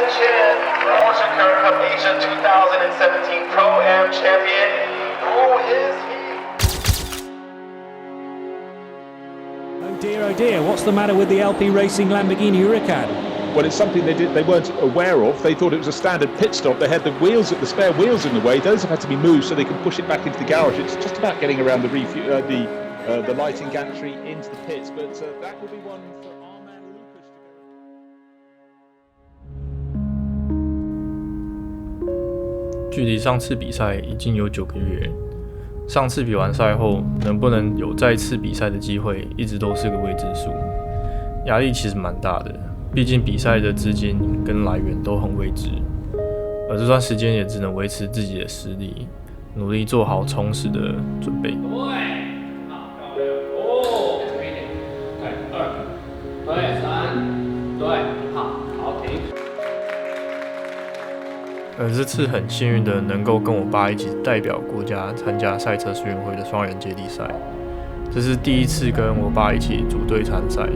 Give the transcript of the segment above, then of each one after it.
Chen, also current of Asia 2017 Pro-Am champion. Who is he? Oh dear, what's the matter with the LP Racing Lamborghini Huracan? Well, it's something they weren't aware of. They thought it was a standard pit stop. They had the spare wheels in the way. Those have had to be moved so they can push it back into the garage. It's just about getting around the lighting gantry into the pits, but that will be one for our man Lucas to go. 距离上次比赛已经有9个月，上次比完赛后，能不能有再次比赛的机会，一直都是个未知数。压力其实蛮大的，毕竟比赛的资金跟来源都很未知，而这段时间也只能维持自己的实力，努力做好充实的准备。而这次很幸运的能够跟我爸一起代表国家参加赛车世运会的双人接力赛，这是第一次跟我爸一起组队参赛，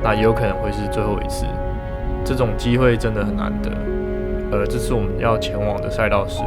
那也有可能会是最后一次。这种机会真的很难得，而这次我们要前往的赛道是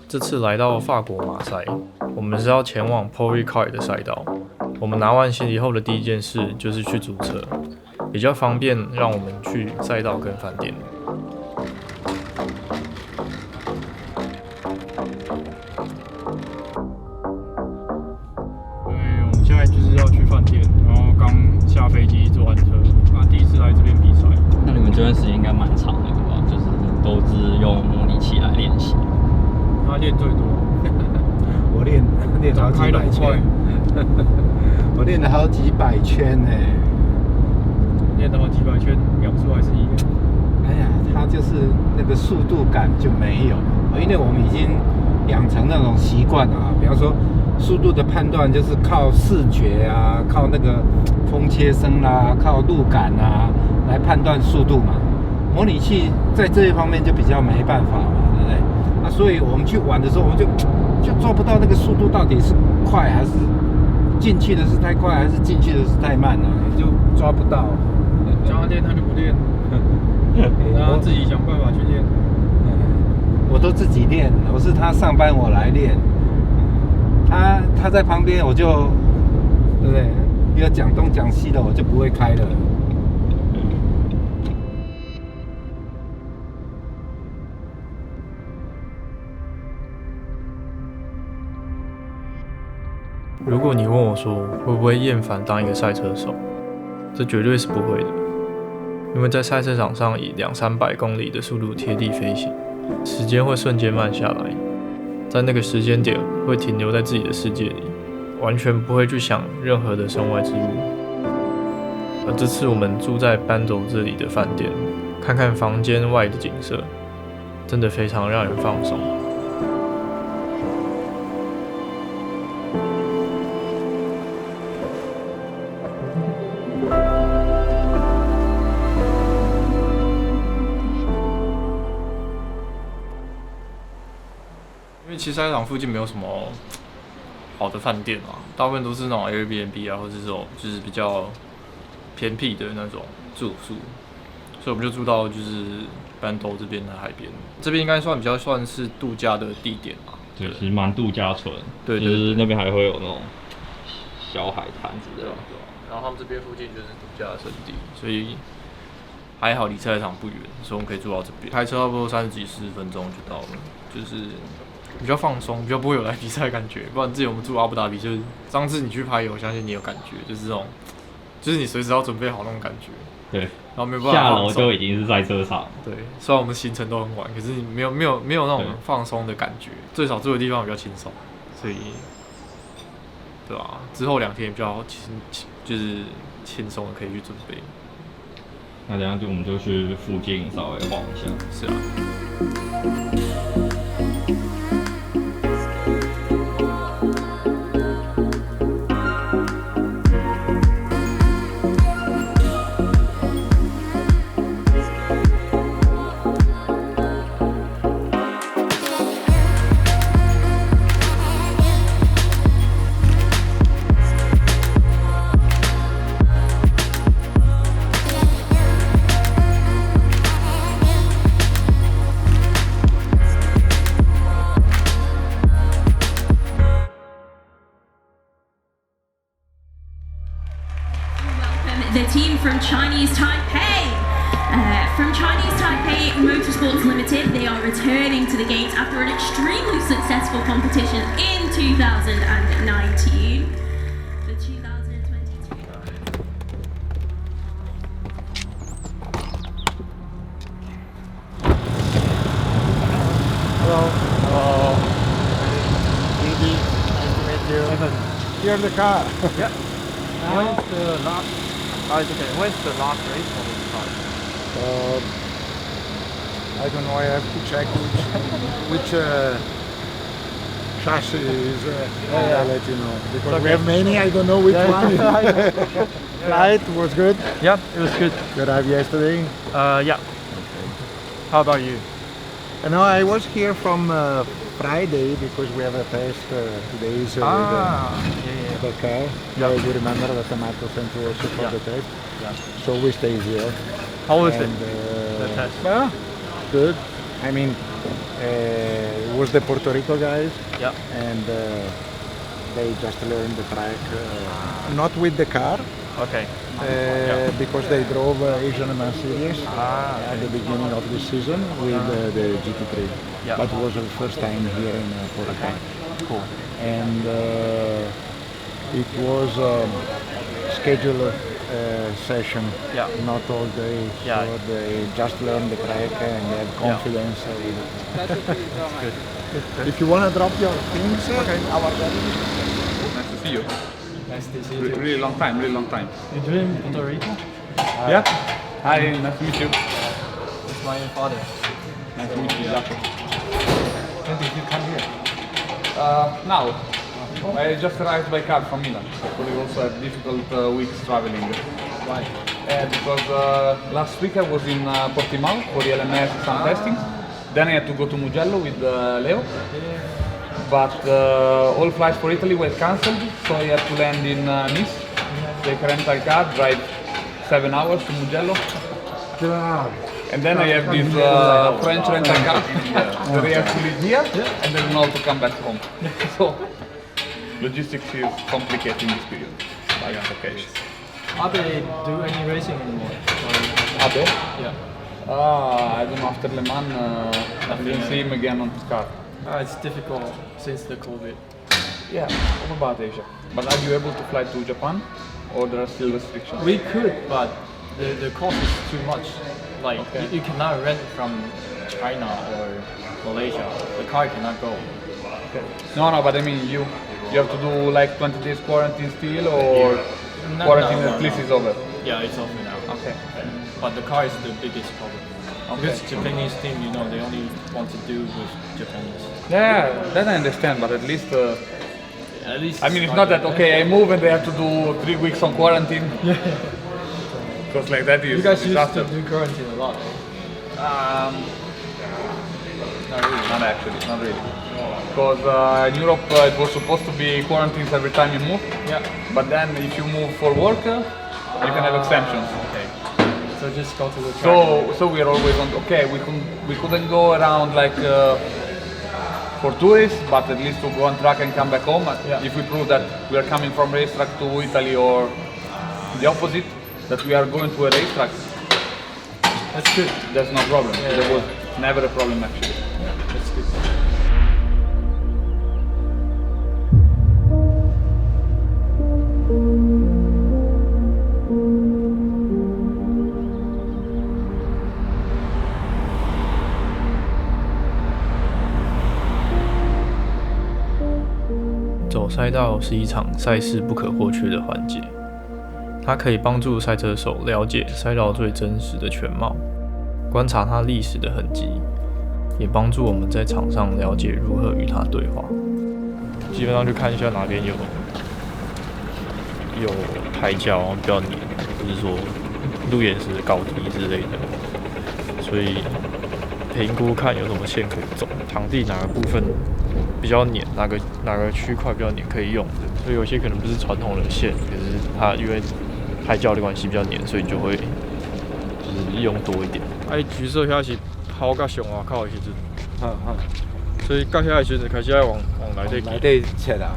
这次来到法国马赛，我们是要前往 Trackwalk 的赛道。我们拿完行李后的第一件事就是去租车，比较方便让我们去赛道跟饭店。我们现在就是要去饭店，然后刚下飞机坐完车，第一次来这边比赛。那你们这段时间应该蛮长的吧？就是都是用模拟器来练习。他练最多，我练好几百圈，我练了好几百圈呢，练了好几百圈，秒数还是一样。哎呀，他就是那个速度感就没有，因为我们已经养成那种习惯啊，比方说速度的判断就是靠视觉啊，靠那个风切声啦，靠路感啊来判断速度嘛。模拟器在这一方面就比较没办法嘛，对不对？那所以我们去玩的时候，我们就做不到那个速度到底是快还是进去的是太快，还是进去的是太慢了，就抓不到。叫他练他就不练，让他自己想办法去练。我都自己练，我是他上班我来练，他在旁边我就对不对？要讲东讲西的我就不会开了。如果你问我说会不会厌烦当一个赛车手，这绝对是不会的，因为在赛车场上以200-300公里的速度贴地飞行，时间会瞬间慢下来，在那个时间点会停留在自己的世界里，完全不会去想任何的身外之物。而这次我们住在班州这里的饭店，看看房间外的景色，真的非常让人放松。因为其实赛车场附近没有什么好的饭店嘛，大部分都是那种 Airbnb 啊，或者是这种就是比较偏僻的那种住宿，所以我们就住到就是班州这边的海边，这边应该比较算是度假的地点嘛。对，其实蛮度假村，对，就是那边还会有那种小海滩之类的。然后他们这边附近就是度假胜地，所以还好离赛场不远，所以我们可以住到这边，开车差不多30几40分钟就到了，就是比较放松，比较不会有来比赛的感觉。不然之前我们住阿布达比，就是上次你去拍，我相信你有感觉，就是这种，就是你随时要准备好那种感觉。对，然后没有办法下楼放松就已经是赛车场。对，虽然我们行程都很晚，可是你没有那种对放松的感觉，最少住的地方比较轻松，所以，对吧、之后2天也比较就是轻松的可以去准备。那等一下我们就去附近稍微晃一下。是啊。The team from Chinese Taipei. From Chinese Taipei Motorsports Limited, they are returning to the gates after an extremely successful competition in 2019. The 2022. Hello. Edie, nice to meet you. Here in the car. Yeah. When's the last? It's okay. When's the last race for this car? I don't know. I have to check which chassis is. I'll let you know because we have many. I don't know which one. Flight was good. Yeah, it was good. You arrived yesterday. Yeah. How about you? No, I was here from Friday because we have a test today. With the car. Yeah. You remember that Amato sent you also for Yeah. the test. Yeah. So we stay here. How was it? And, The test? Yeah, good. I mean, it was the Puerto Rico guys. Yeah. And they just learned the track, not with the car, Okay. because they drove Asian Man Series Okay. at the beginning of this season with the GT3. Yeah. But it was the first time here in Puerto Rico. Cool. And it was scheduled session, Yeah. not all day. Yeah. So they just learn the track and they have confidence with it. Good. If you want to drop your things, Okay. our garage. Nice to see you. Nice to see you. Really long time, really long time. You doing Puerto Rico? Yeah. Hi, nice to meet you. It's my father. Nice to meet you, Jacopo. When did you come here? Now, I just arrived by car from Milan. So we also had difficult weeks traveling. Why? Because last week I was in Portimao for the LMS sun testing. Then I had to go to Mugello with Leo. But all flights for Italy were cancelled, so I had to land in Nice, take a rental car, drive 7 hours to Mugello. And then I have this French rental car that I have to leave here and then now to come back home. So logistics is complicating this period. But it's okay. Abe do any racing anymore? Abe? Yeah. I don't know, after Le Mans, I didn't see him again on his car. It's difficult since the COVID. Yeah, what about Asia? But are you able to fly to Japan or there are still restrictions? We could, but the cost is too much. Like Okay. you cannot rent from China or Malaysia. The car cannot go. No, but I mean you have to do like 20 days quarantine still or quarantine at least is over? Yeah, it's over now. Okay. But the car is the biggest problem. Okay. Because Japanese team, they only want to do with Japanese. Yeah, that I understand, but at least At least I mean it's not that okay I move and they have to do 3 weeks on quarantine. Because like that is You guys used disaster. to do quarantine a lot. Not really. Not actually, not really. Because in Europe it was supposed to be quarantines every time you move. Yeah. But then if you move for work, you can have exemptions. Okay. So just go to the track. So we are always on. Okay, we couldn't go around like for tourists, but at least to go on track and come back home. Yeah. If we prove that we are coming from racetrack to Italy or the opposite, that we are going to a racetrack, That's good. there's no problem. Yeah, There yeah. was never a problem actually. That's good. 赛道是一场赛事不可或缺的环节，它可以帮助赛车手了解赛道最真实的全貌，观察它历史的痕迹，也帮助我们在场上了解如何与它对话。基本上就看一下哪边有胎教比较黏，或者说路沿时的高低之类的，所以评估看有什么线可以走，场地哪个部分比较黏，哪个区块比较黏可以用的。所以有些可能不是传统的线，可是它因为胎教的关系比较黏，所以你就会就是用多一点。橘色遐是跑到上外口的时阵，所以到遐的时阵开始要往内底切啊。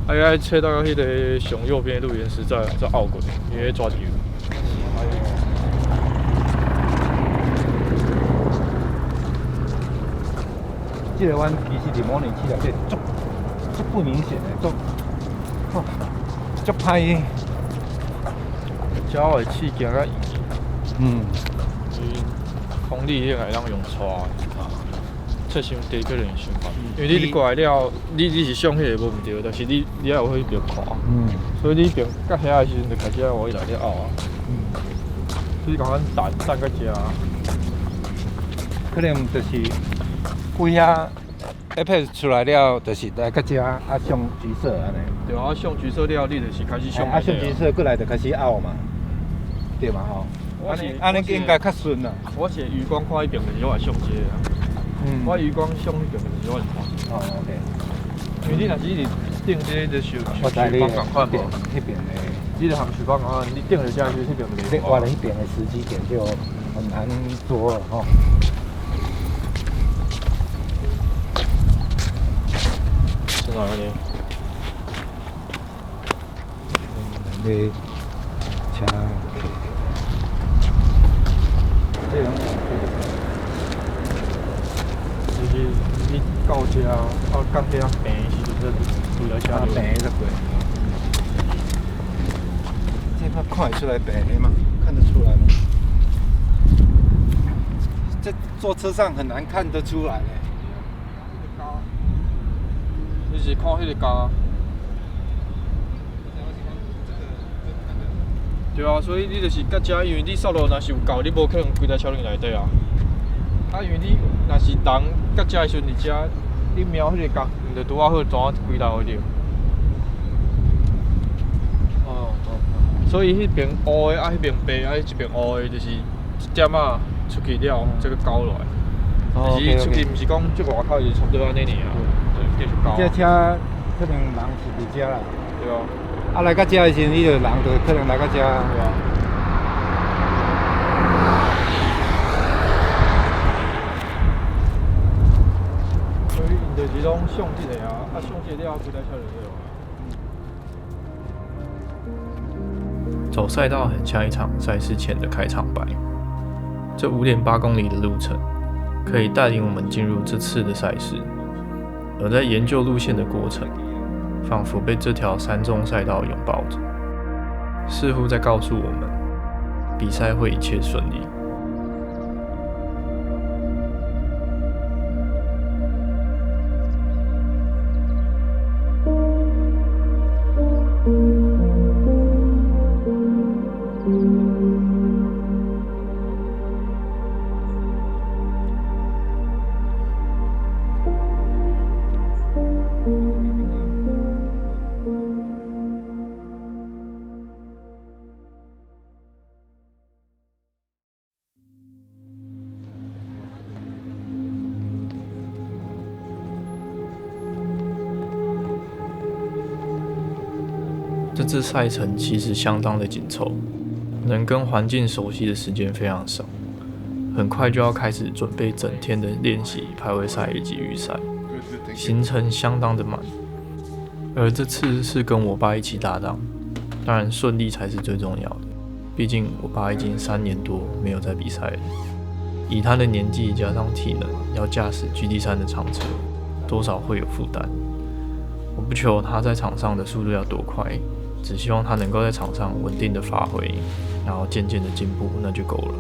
要切到迄个上右边的路沿时再拗过，因为抓球。这个弯其实伫模拟器内底足不明显的，足歹。脚的气行较硬，空力迄个让用拖，侧伤低可能伤快。因为你过来了，你是上迄个无毋对，但是你也有去边看，所以你边到遐的时阵就开始要往伊内底拗啊。所以讲咱等到遮，可能就是规遐 Apex 出来了，就是来到遮啊上橘色安尼。对啊，上橘色了，你就是开始上。上橘色过来就开始拗嘛，对嘛吼？安尼应该较顺啦。我是余光看迄边就是我上街啊。我余光上迄边就是我看。哦 ，OK。因为你若是一直顶这个树帮共款无？迄边的，你著含树帮共款，你顶了遮去迄边就袂。我了迄边的时机点就很难捉了吼。是哪个呢？你车，这样就是你到遮啊，到遐平时就是除了车就平就过。这块看得出来平吗？看得出来吗？这坐车上很难看得出来嘞。你是看迄个架？对啊，所以你就是到遮，因为你速度若是有够，你无可能规台车轮内底啊。因为你若是人到遮的时阵伫遮，你瞄迄个角，毋就拄啊好转几头会着。所以迄边乌的迄边白迄边乌的，就是一点啊出去了，这个高落来。就是出去，毋是讲即外口就差不多安尼尔啊，就继续高。这车可能人是伫遮啦。对啊。啊，来到遮的时阵，你就人就可能来到遮，对吧？所以因就是拢上这个啊，上这个了，规台车就了。走赛道很像一场赛事前的开场白，这5.8公里的路程可以带领我们进入这次的赛事，而在研究路线的过程，仿佛被这条山中赛道拥抱着，似乎在告诉我们，比赛会一切顺利。这次赛程其实相当的紧凑，能跟环境熟悉的时间非常少，很快就要开始准备整天的练习、排位赛以及预赛，行程相当的满。而这次是跟我爸一起搭档，当然顺利才是最重要的，毕竟我爸已经3年多没有在比赛了，以他的年纪加上体能，要驾驶 GT3 的长车，多少会有负担。我不求他在场上的速度要多快，只希望他能够在场上稳定的发挥，然后渐渐的进步，那就够了。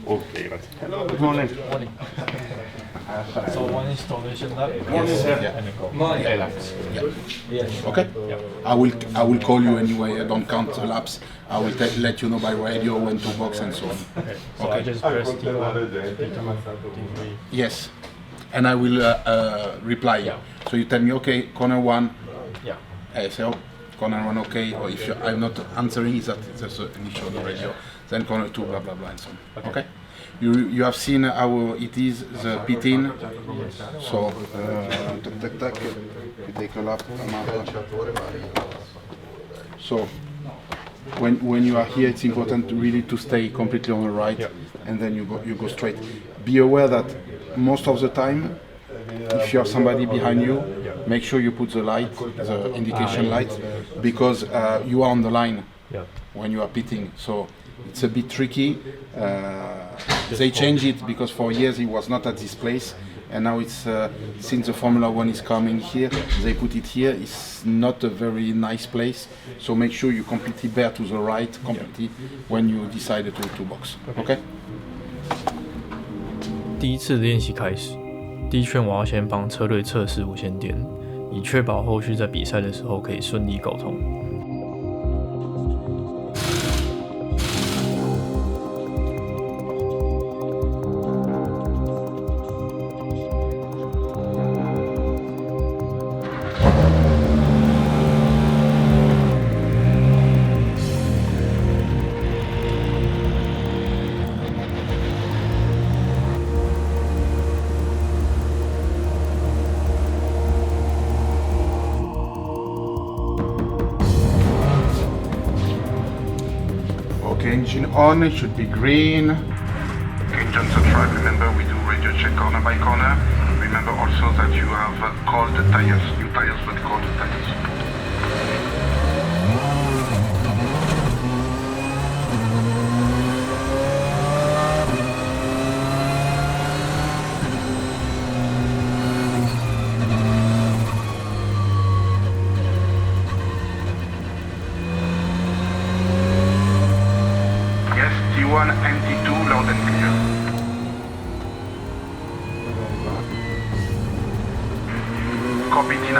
Okay, hello, good morning. So one installation lap. Okay. I will call you anyway. I don't count the laps. I will let you know by radio when to box and so on. So I just press D1, D2, D3. Yes, and I will reply. Yeah. So you tell me, okay, corner 1. Yeah. I say, oh, corner 1, okay. Or if I'm not answering, is that there's an issue on the radio? Then corner 2, blah blah blah, and so on. Okay. You have seen how it is the pit-in. So tac, you take a lap. So when you are here, it's important really to stay completely on the right, and then you go straight. Be aware that most of the time, if you have somebody behind you, make sure you put the light, the indication light, because you are on the line when you are pitting. So it's a bit tricky. They changed it because for years it was not at this place, and now it's since the Formula One is coming here, they put it here. It's not a very nice place, so make sure you completely bear to the right completely when you decide to box. Okay? 第一次练习开始，第一圈我要先帮车队测试无线电，以确保后续在比赛的时候可以顺利沟通。Engine on, it should be green. Okay, Johnson track, remember we do radio check corner by corner. Remember also that you have cold tires, new tires but cold tires. T1 and T2 loud and clear. Copy T9.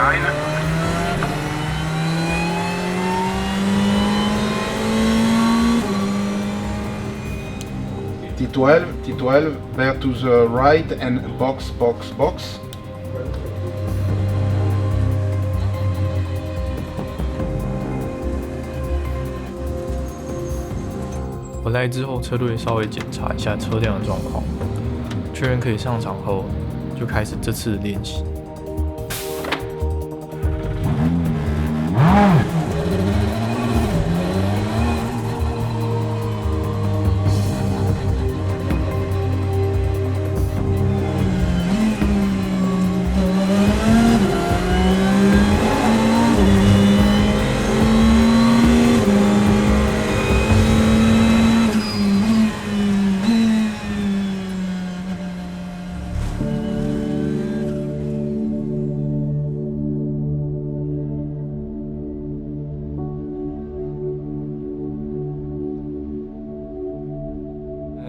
T12, bear to the right and box. 回来之后，车队稍微检查一下车辆的状况，确认可以上场后，就开始这次的练习。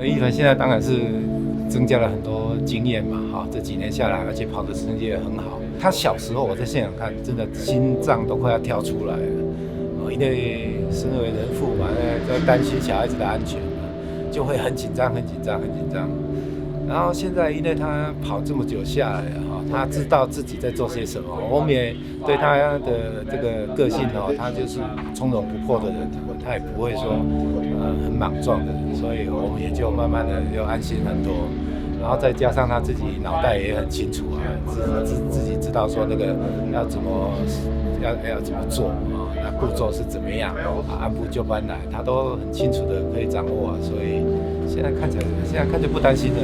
一凡现在当然是增加了很多经验嘛，哈，这几年下来，而且跑的成绩也很好。他小时候我在现场看，真的心脏都快要跳出来了，因为身为人父嘛，在担心小孩子的安全嘛，就会很紧张。然后现在因为他跑这么久下来哈，他知道自己在做些什么。我们也对他的这个个性哦，他就是从容不迫的人，他也不会说很莽撞的人，所以我们也就慢慢的就安心很多。然后再加上他自己脑袋也很清楚啊，自己知道说那个要怎么做啊，那步骤是怎么样啊，按部就班来，他都很清楚的可以掌握啊，所以现在看就不担心了。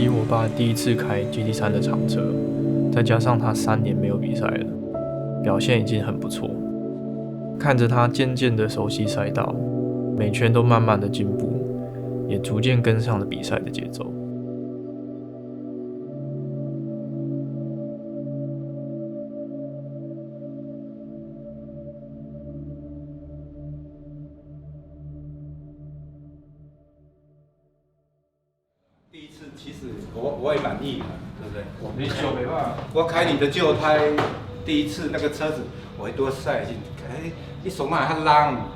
以我爸第一次开 GT3 的长车，再加上他3年没有比赛了，表现已经很不错。看着他渐渐的熟悉赛道，每圈都慢慢的进步，也逐渐跟上了比赛的节奏。第一次其实我也满意的，对不对？你想没办法，我开你的旧胎，第一次那个车子，我会多赛一你手嘛较浪，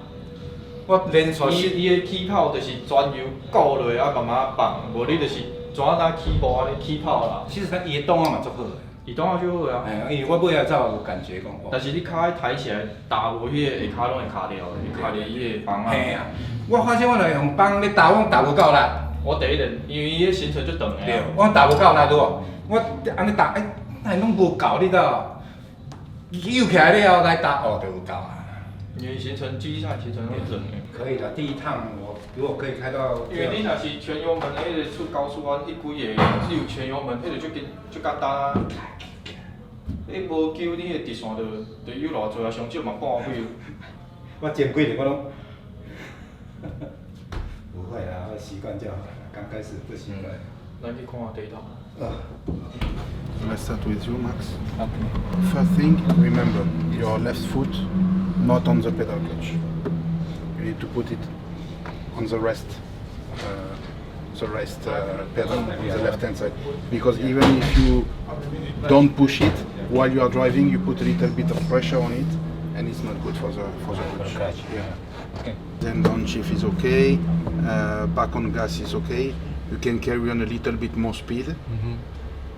我连续伊的起跑就是专油固落啊，慢慢放，无你就是怎哪起步安尼起跑啦。其实它移动啊嘛足好的，移动啊就好啊。因为我尾仔才有感觉讲。但是你脚抬起来，打无迄个下骹拢会卡掉的，会卡伫伊个帮啊。嘿啊，我发现我来用帮你打，我打不够力。我第一轮，因为伊个行程就长个。对，我打不够力对无？我安尼打，那拢无够，你知道？扭起来了来打，就有够啊。因为行程GT3行程会长个。可以的，第一趟我如果可以开到。因为你若是全油门，迄个出高速啊，迄几个只有全油门，迄个就简单啊。你无救你的直线就有偌济啊，上少嘛半秒。我前几年我拢。不会啦，我习惯就好了。刚开始不习惯。咱去看下地图。Let's start with you, Max. First thing, remember your left foot not on the pedal clutch. You need to put it on the rest pedal on the left hand side. Because even if you don't push it while you are driving, you put a little bit of pressure on it, and it's not good for the clutch. Yeah. Okay. Then downshift is okay. Back on gas is okay. You can carry on a little bit more speed.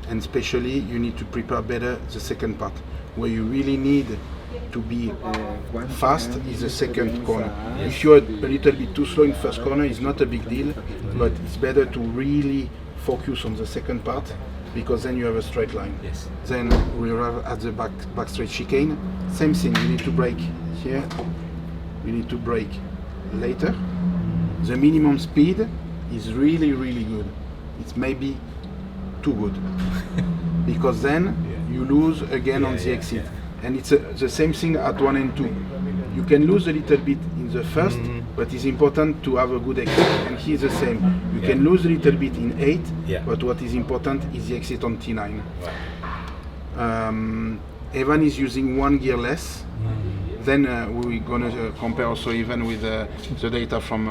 And especially you need to prepare better the second part. Where you really need to be fast is the second corner. If you're a little bit too slow in first corner, it's not a big deal, but it's better to really focus on the second part, because then you have a straight line. Yes. Then we arrive at the back straight chicane. Same thing, you need to brake here, you need to brake later. The minimum speed is really good. It's maybe too good, because then you lose again on the exit. And it's the same thing at 1 and 2. You can lose a little bit in the first, but it's important to have a good exit. And here's the same. You can lose a little bit in 8, but what is important is the exit on T9. Evan is using 1 gear less. Then we're gonna compare also even with the data from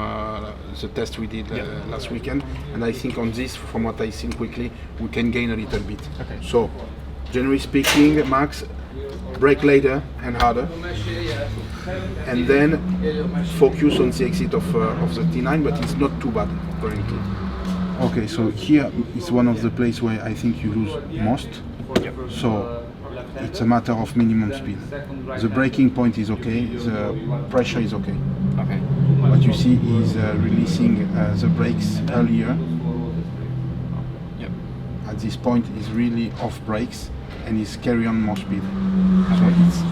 the test we did last weekend. And I think on this, from what I see quickly, we can gain a little bit. Okay. So, generally speaking, Max, brake later and harder, and then focus on the exit of the T9, but it's not too bad currently. Okay, so here is one of the places where I think you lose most. So it's a matter of minimum speed. The braking point is okay, the pressure is okay. Okay. What you see is releasing the brakes earlier. Yep. At this point is really off brakes and is carry on more speed. So it's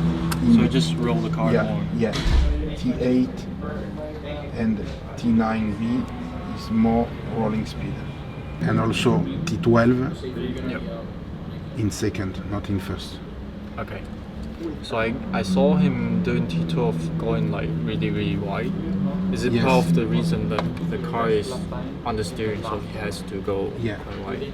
So just roll the car more. Yeah. T8 and T9B is more rolling speed. And also T12 in second, not in first. Okay. So I saw him doing T12 going like really wide. Is it part of the reason that the car is on the steering, so he has to go quite wide?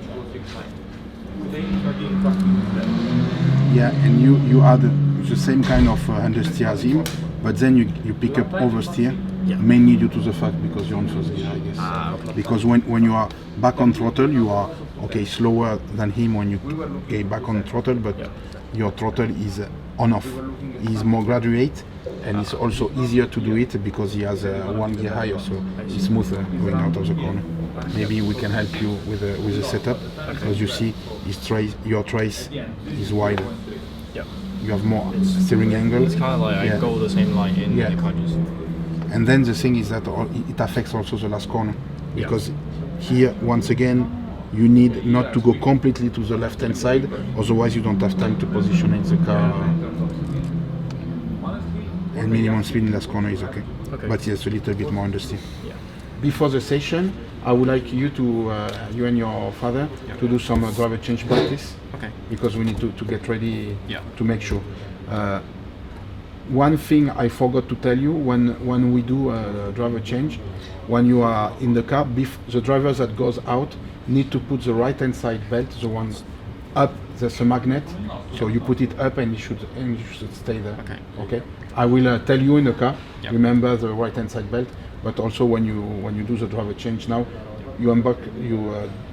Yeah, and you add the same kind of understeer as him, but then you pick up oversteer, mainly due to the fact because you're on first gear, I guess. Okay. Because when you are back on throttle, you are slower than him when you get back on throttle, but your throttle is on-off. He's more graduate, and it's also easier to do it because he has 1 gear higher, so it's smoother going out of the corner. Maybe we can help you with the setup. As you see, your trace is wider. Yeah. You have more steering angle. It's kind of like I go the same line in the countries. And then the thing is that it affects also the last corner, because here once again you need not to go completely to the left hand side, otherwise you don't have time to position in the car. And minimum speed in last corner is okay. But yes, a little bit more understeer. Yeah. Before the session, I would like you to, you and your father, to do some driver change practice. Okay. Because we need to get ready Yeah. to make sure. One thing I forgot to tell you, when we do a driver change, when you are in the car, the drivers that goes out need to put the right hand side belt, the ones up. There's a magnet, so you put it up and you should stay there. Okay. Okay. I will tell you in the car. Yep. Remember the right hand side belt, but also when you do the driver change now, you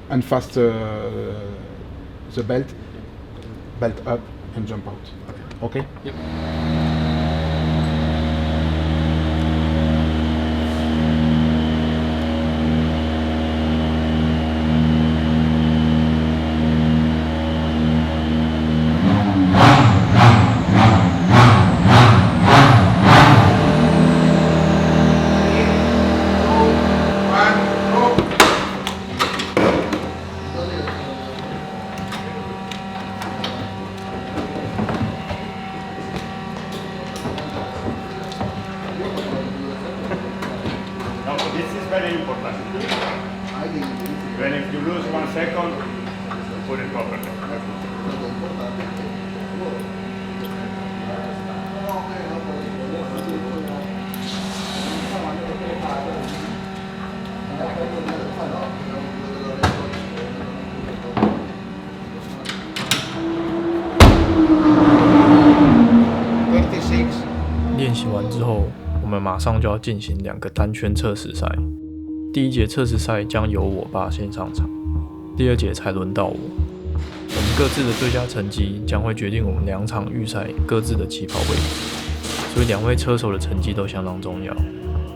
unfast the belt up and jump out. Okay. Yep. No, this is very important. Even if you lose 1 second, put it properly. Thirty-six. 练习完之后，我们马上就要进行2个单圈测试赛。第1节测试赛将由我爸先上场，第2节才轮到我。我们各自的最佳成绩将会决定我们2场预赛各自的起跑位置，所以2位车手的成绩都相当重要，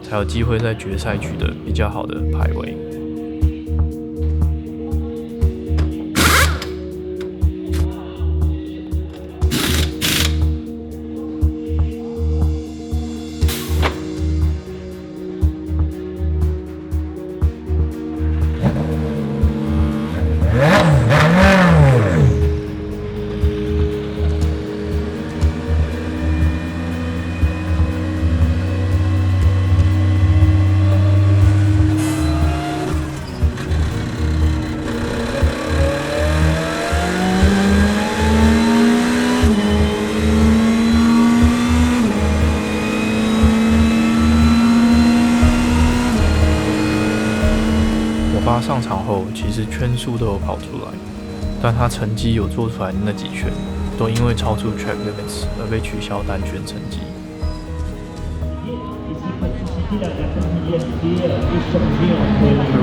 才有机会在决赛取得比较好的排位。上场后，其实圈数都有跑出来，但他成绩有做出来的那几圈，都因为超出 track limits 而被取消单圈成绩。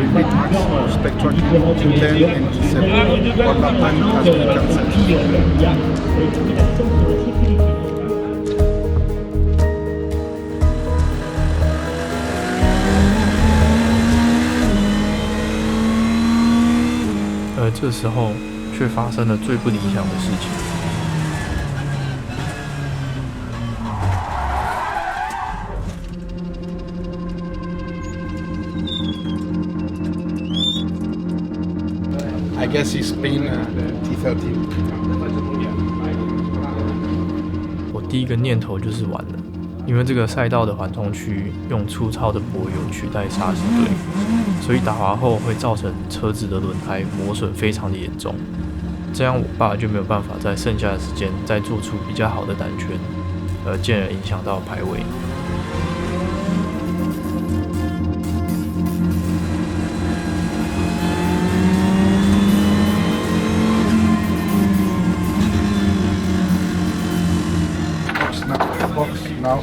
Repeat max, spec track T10 and T7. All that time has been cancelled. 而这时候却发生了最不理想的事情。I guess he's been T13. 我第一个念头就是完了，因为这个赛道的缓冲区用粗糙的柏油取代砂石堆，所以打滑后会造成车子的轮胎磨损非常的严重。这样我爸就没有办法在剩下的时间再做出比较好的单圈，进而影响到排位。Box now.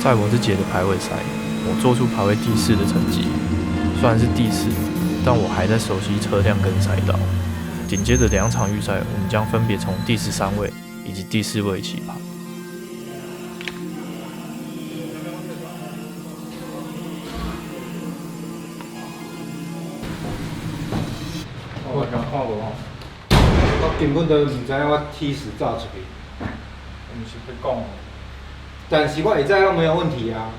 在我这节的排位赛，我做出排位第4的成绩，虽然是第4，但我还在熟悉车辆跟赛道。紧接着2场预赛，我们将分别从第13位以及第4位起跑。我刚看无吼，我根本都唔知影我T10走出去。我们是在讲，但是我会知影没有问题啊，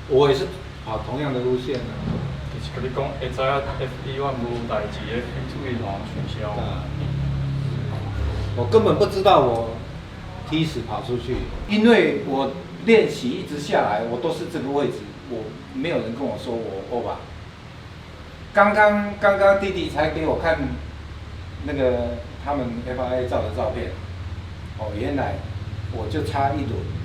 我也是跑同样的路线啊。就是跟你讲，会知影 F1 无代志，F2 会取消。我根本不知道我T10跑出去，因为我练习一直下来，我都是这个位置，我没有人跟我说我over。刚刚弟弟才给我看那个他们 FIA 照的照片，哦，原来我就差1轮。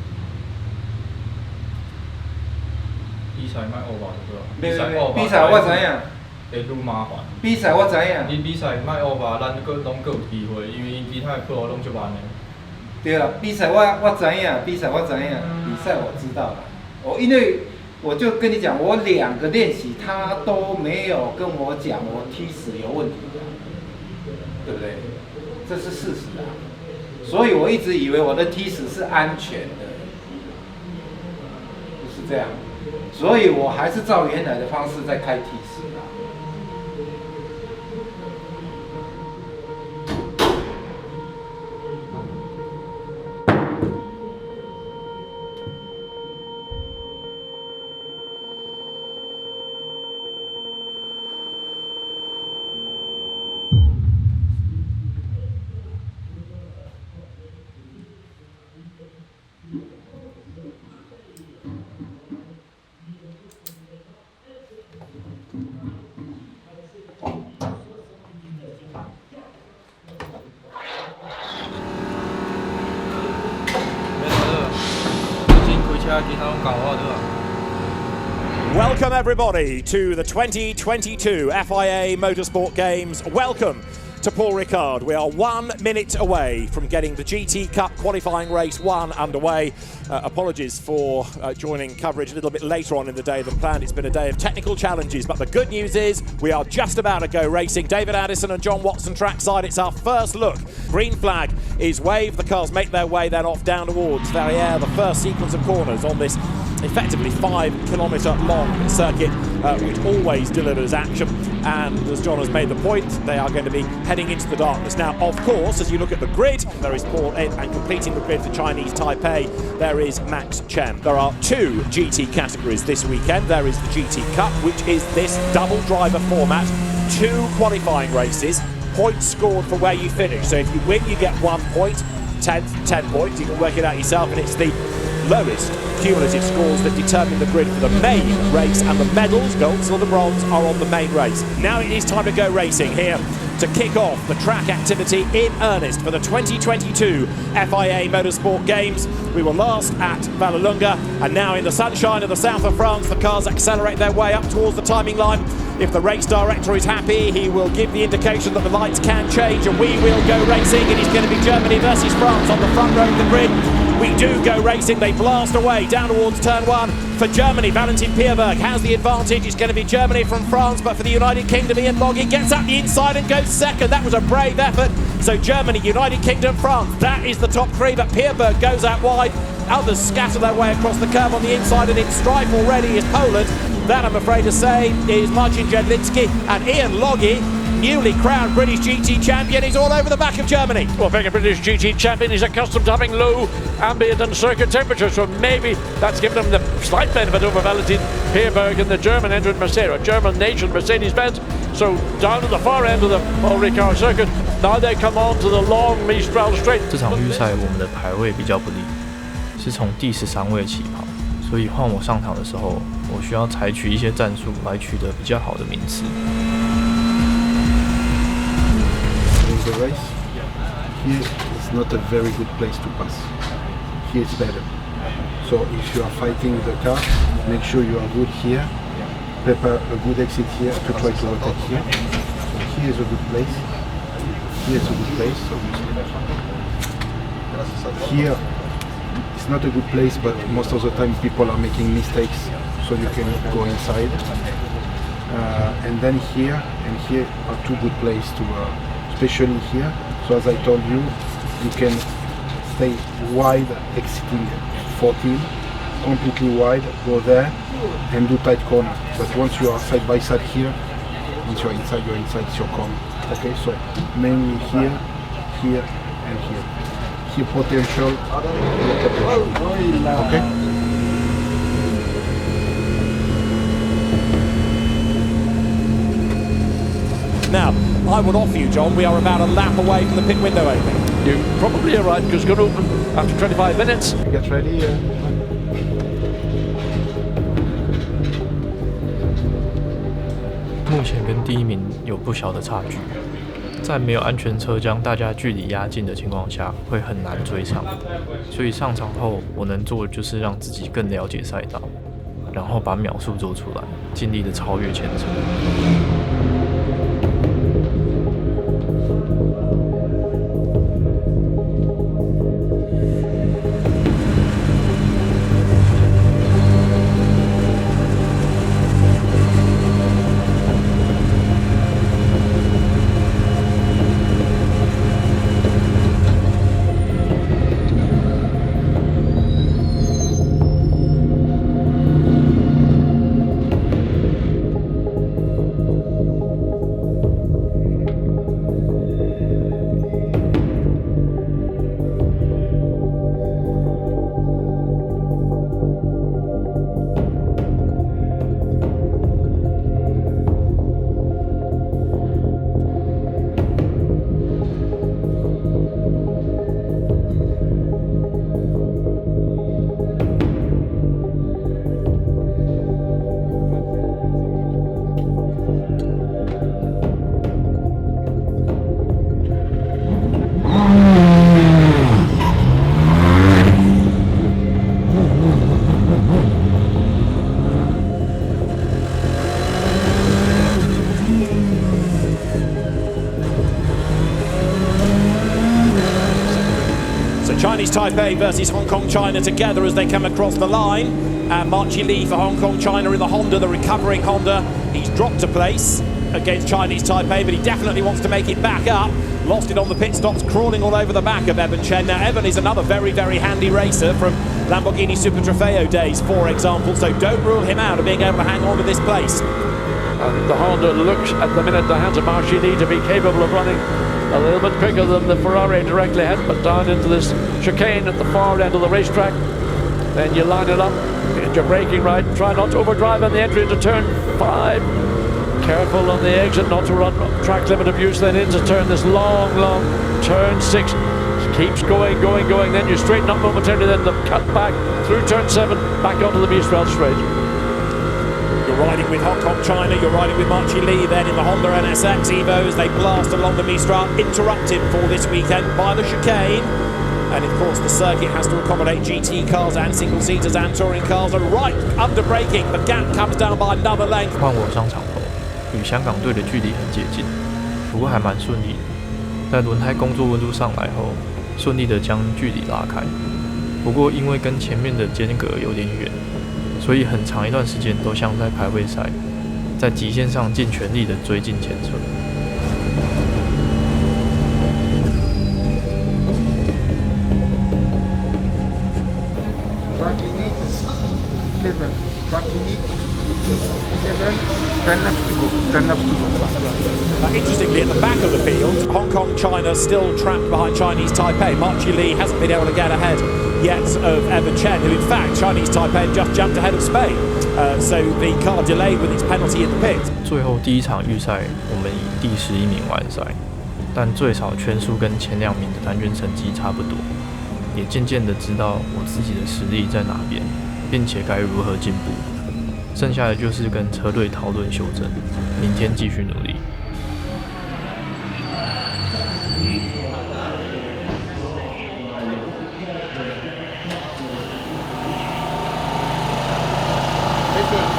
比赛卖over对吧？比赛我知影。会愈麻烦。比赛我知影。你比赛卖over，咱拢有机会，因为其他的路拢足慢的。对啦，比赛我知影，比赛我知影，比赛我知道了。因为我就跟你讲，我2个练习他都没有跟我讲我T10有问题的，对不对？这是事实啊。所以我一直以为我的T10是安全的，不是这样。所以我还是照原来的方式在开T10啊。Welcome everybody to the 2022 FIA Motorsport Games. Welcome to Paul Ricard. We are 1 minute away from getting the GT Cup qualifying race 1 underway. Apologies for joining coverage a little bit later on in the day than planned. It's been a day of technical challenges, but the good news is we are just about to go racing. David Addison and John Watson trackside. It's our first look. Green flag is waved. The cars make their way then off down towards Verrières, the first sequence of corners on this effectively 5-kilometre long circuit, which always delivers action. And as John has made the point, they are going to be heading into the darkness. Now, of course, as you look at the grid, there is Paul Ed, and completing the grid for Chinese Taipei, there is Max Chen. There are 2 GT categories this weekend. There is the GT Cup, which is this double driver format, 2 qualifying races, points scored for where you finish. So if you win, you get 1 point, 10 points. You can work it out yourself, and it's the lowest cumulative scores that determine the grid for the main race, and the medals, gold, silver, bronze, are on the main race. Now it is time to go racing here to kick off the track activity in earnest for the 2022 FIA Motorsport Games. We were last at Vallelunga, and now in the sunshine of the south of France, the cars accelerate their way up towards the timing line. If the race director is happy, he will give the indication that the lights can change, and we will go racing. It is going to be Germany versus France on the front row of the grid. We do go racing. They blast away down towards turn 1. For Germany, Valentin Pierberg has the advantage. It's going to be Germany from France, but for the United Kingdom, Ian Logie gets up the inside and goes second. That was a brave effort. So Germany, United Kingdom, France, that is the top 3, but Pierberg goes out wide. Others scatter their way across the curve on the inside, and in strife already is Poland. That, I'm afraid to say, is Marcin Jedlinski, and Ian Logie, newly crowned British GT champion, is all over the back of Germany. Well, being a British GT champion, he's accustomed to having low ambient and circuit temperatures, so maybe that's given him the slight benefit over Valentin Pierberg and the German entrant Mercedes, German nation Mercedes-Benz. So down to the far end of the Paul Ricard circuit, now they come on to the long Mistral Straight. 这场预赛我们的排位比较不利，是从第13位起跑，所以换我上场的时候，我需要采取一些战术来取得比较好的名次。The race here is not a very good place to pass. Here it's better. So if you are fighting with the car, make sure you are good here. Prepare a good exit here to try to rotate here. So here is a good place. Here is a good place. Here it's not a good place, but most of the time people are making mistakes, so you can go inside. and then here and here are two good places to, especially here. So as I told you, you can stay wide, exiting 14, completely wide, go there and do tight corner. But once you are side by side here, once you're inside, it's your corner. Okay, so mainly here, here and here. Here potential, here potential. Okay? Now, I would offer you, John, we are about a lap away from the pit window opening. You probably are right, because it's going to open after 25 minutes. Get ready. 目前跟第一名有不小的差距，在没有安全车将大家距离压近的情况下，会很难追上。所以上场后，我能做的就是让自己更了解赛道，然后把秒数做出来，尽力的超越前车。Chinese Taipei versus Hong Kong China together as they come across the line. And Marchi Li for Hong Kong China in the Honda, the recovering Honda. He's dropped a place against Chinese Taipei, but he definitely wants to make it back up. Lost it on the pit stops, crawling all over the back of Evan Chen. Now, Evan is another very, very handy racer from Lamborghini Super Trofeo days, for example, so don't rule him out of being able to hang on to this place. And the Honda looks at the minute the hands of Marchi Li to be capable of running a little bit quicker than the Ferrari directly ahead, but down into this chicane at the far end of the racetrack. Then you line it up, get your braking right, try not to overdrive on the entry into turn 5. Careful on the exit not to run track limit abuse, then into turn, this long turn 6. Keeps going, then you straighten up momentarily, then the cut back through turn 7, back onto the Mistral straight. You're riding with Hong Kong China, you're riding with Marchi Li then in the Honda NSX Evo as they blast along the Mistral, interrupted for this weekend by the chicane. And of course the circuit has to accommodate GT cars and single-seaters and touring cars, and right under braking, the gap comes down by another length. 换我上场后，与香港队的距离很接近，不过还蛮顺利的。在轮胎工作温度上来后，顺利的将距离拉开。不过因为跟前面的间隔有点远，所以很长一段时间都像在排位赛，在极限上尽全力的追进前车。Interestingly, at the back of the field, Hong Kong China still trapped behind Chinese Taipei. Marchi Li hasn't been able to get ahead yet of Evan Chen, who in fact Chinese Taipei just jumped ahead of Spain. So the car delayed with its penalty in the pit. 最后第一场预赛，我们以第11名完赛，但最少圈数跟前2名的单圈成绩差不多，也渐渐的知道我自己的实力在哪边，并且该如何进步。剩下的就是跟车队讨论修正，明天继续努力。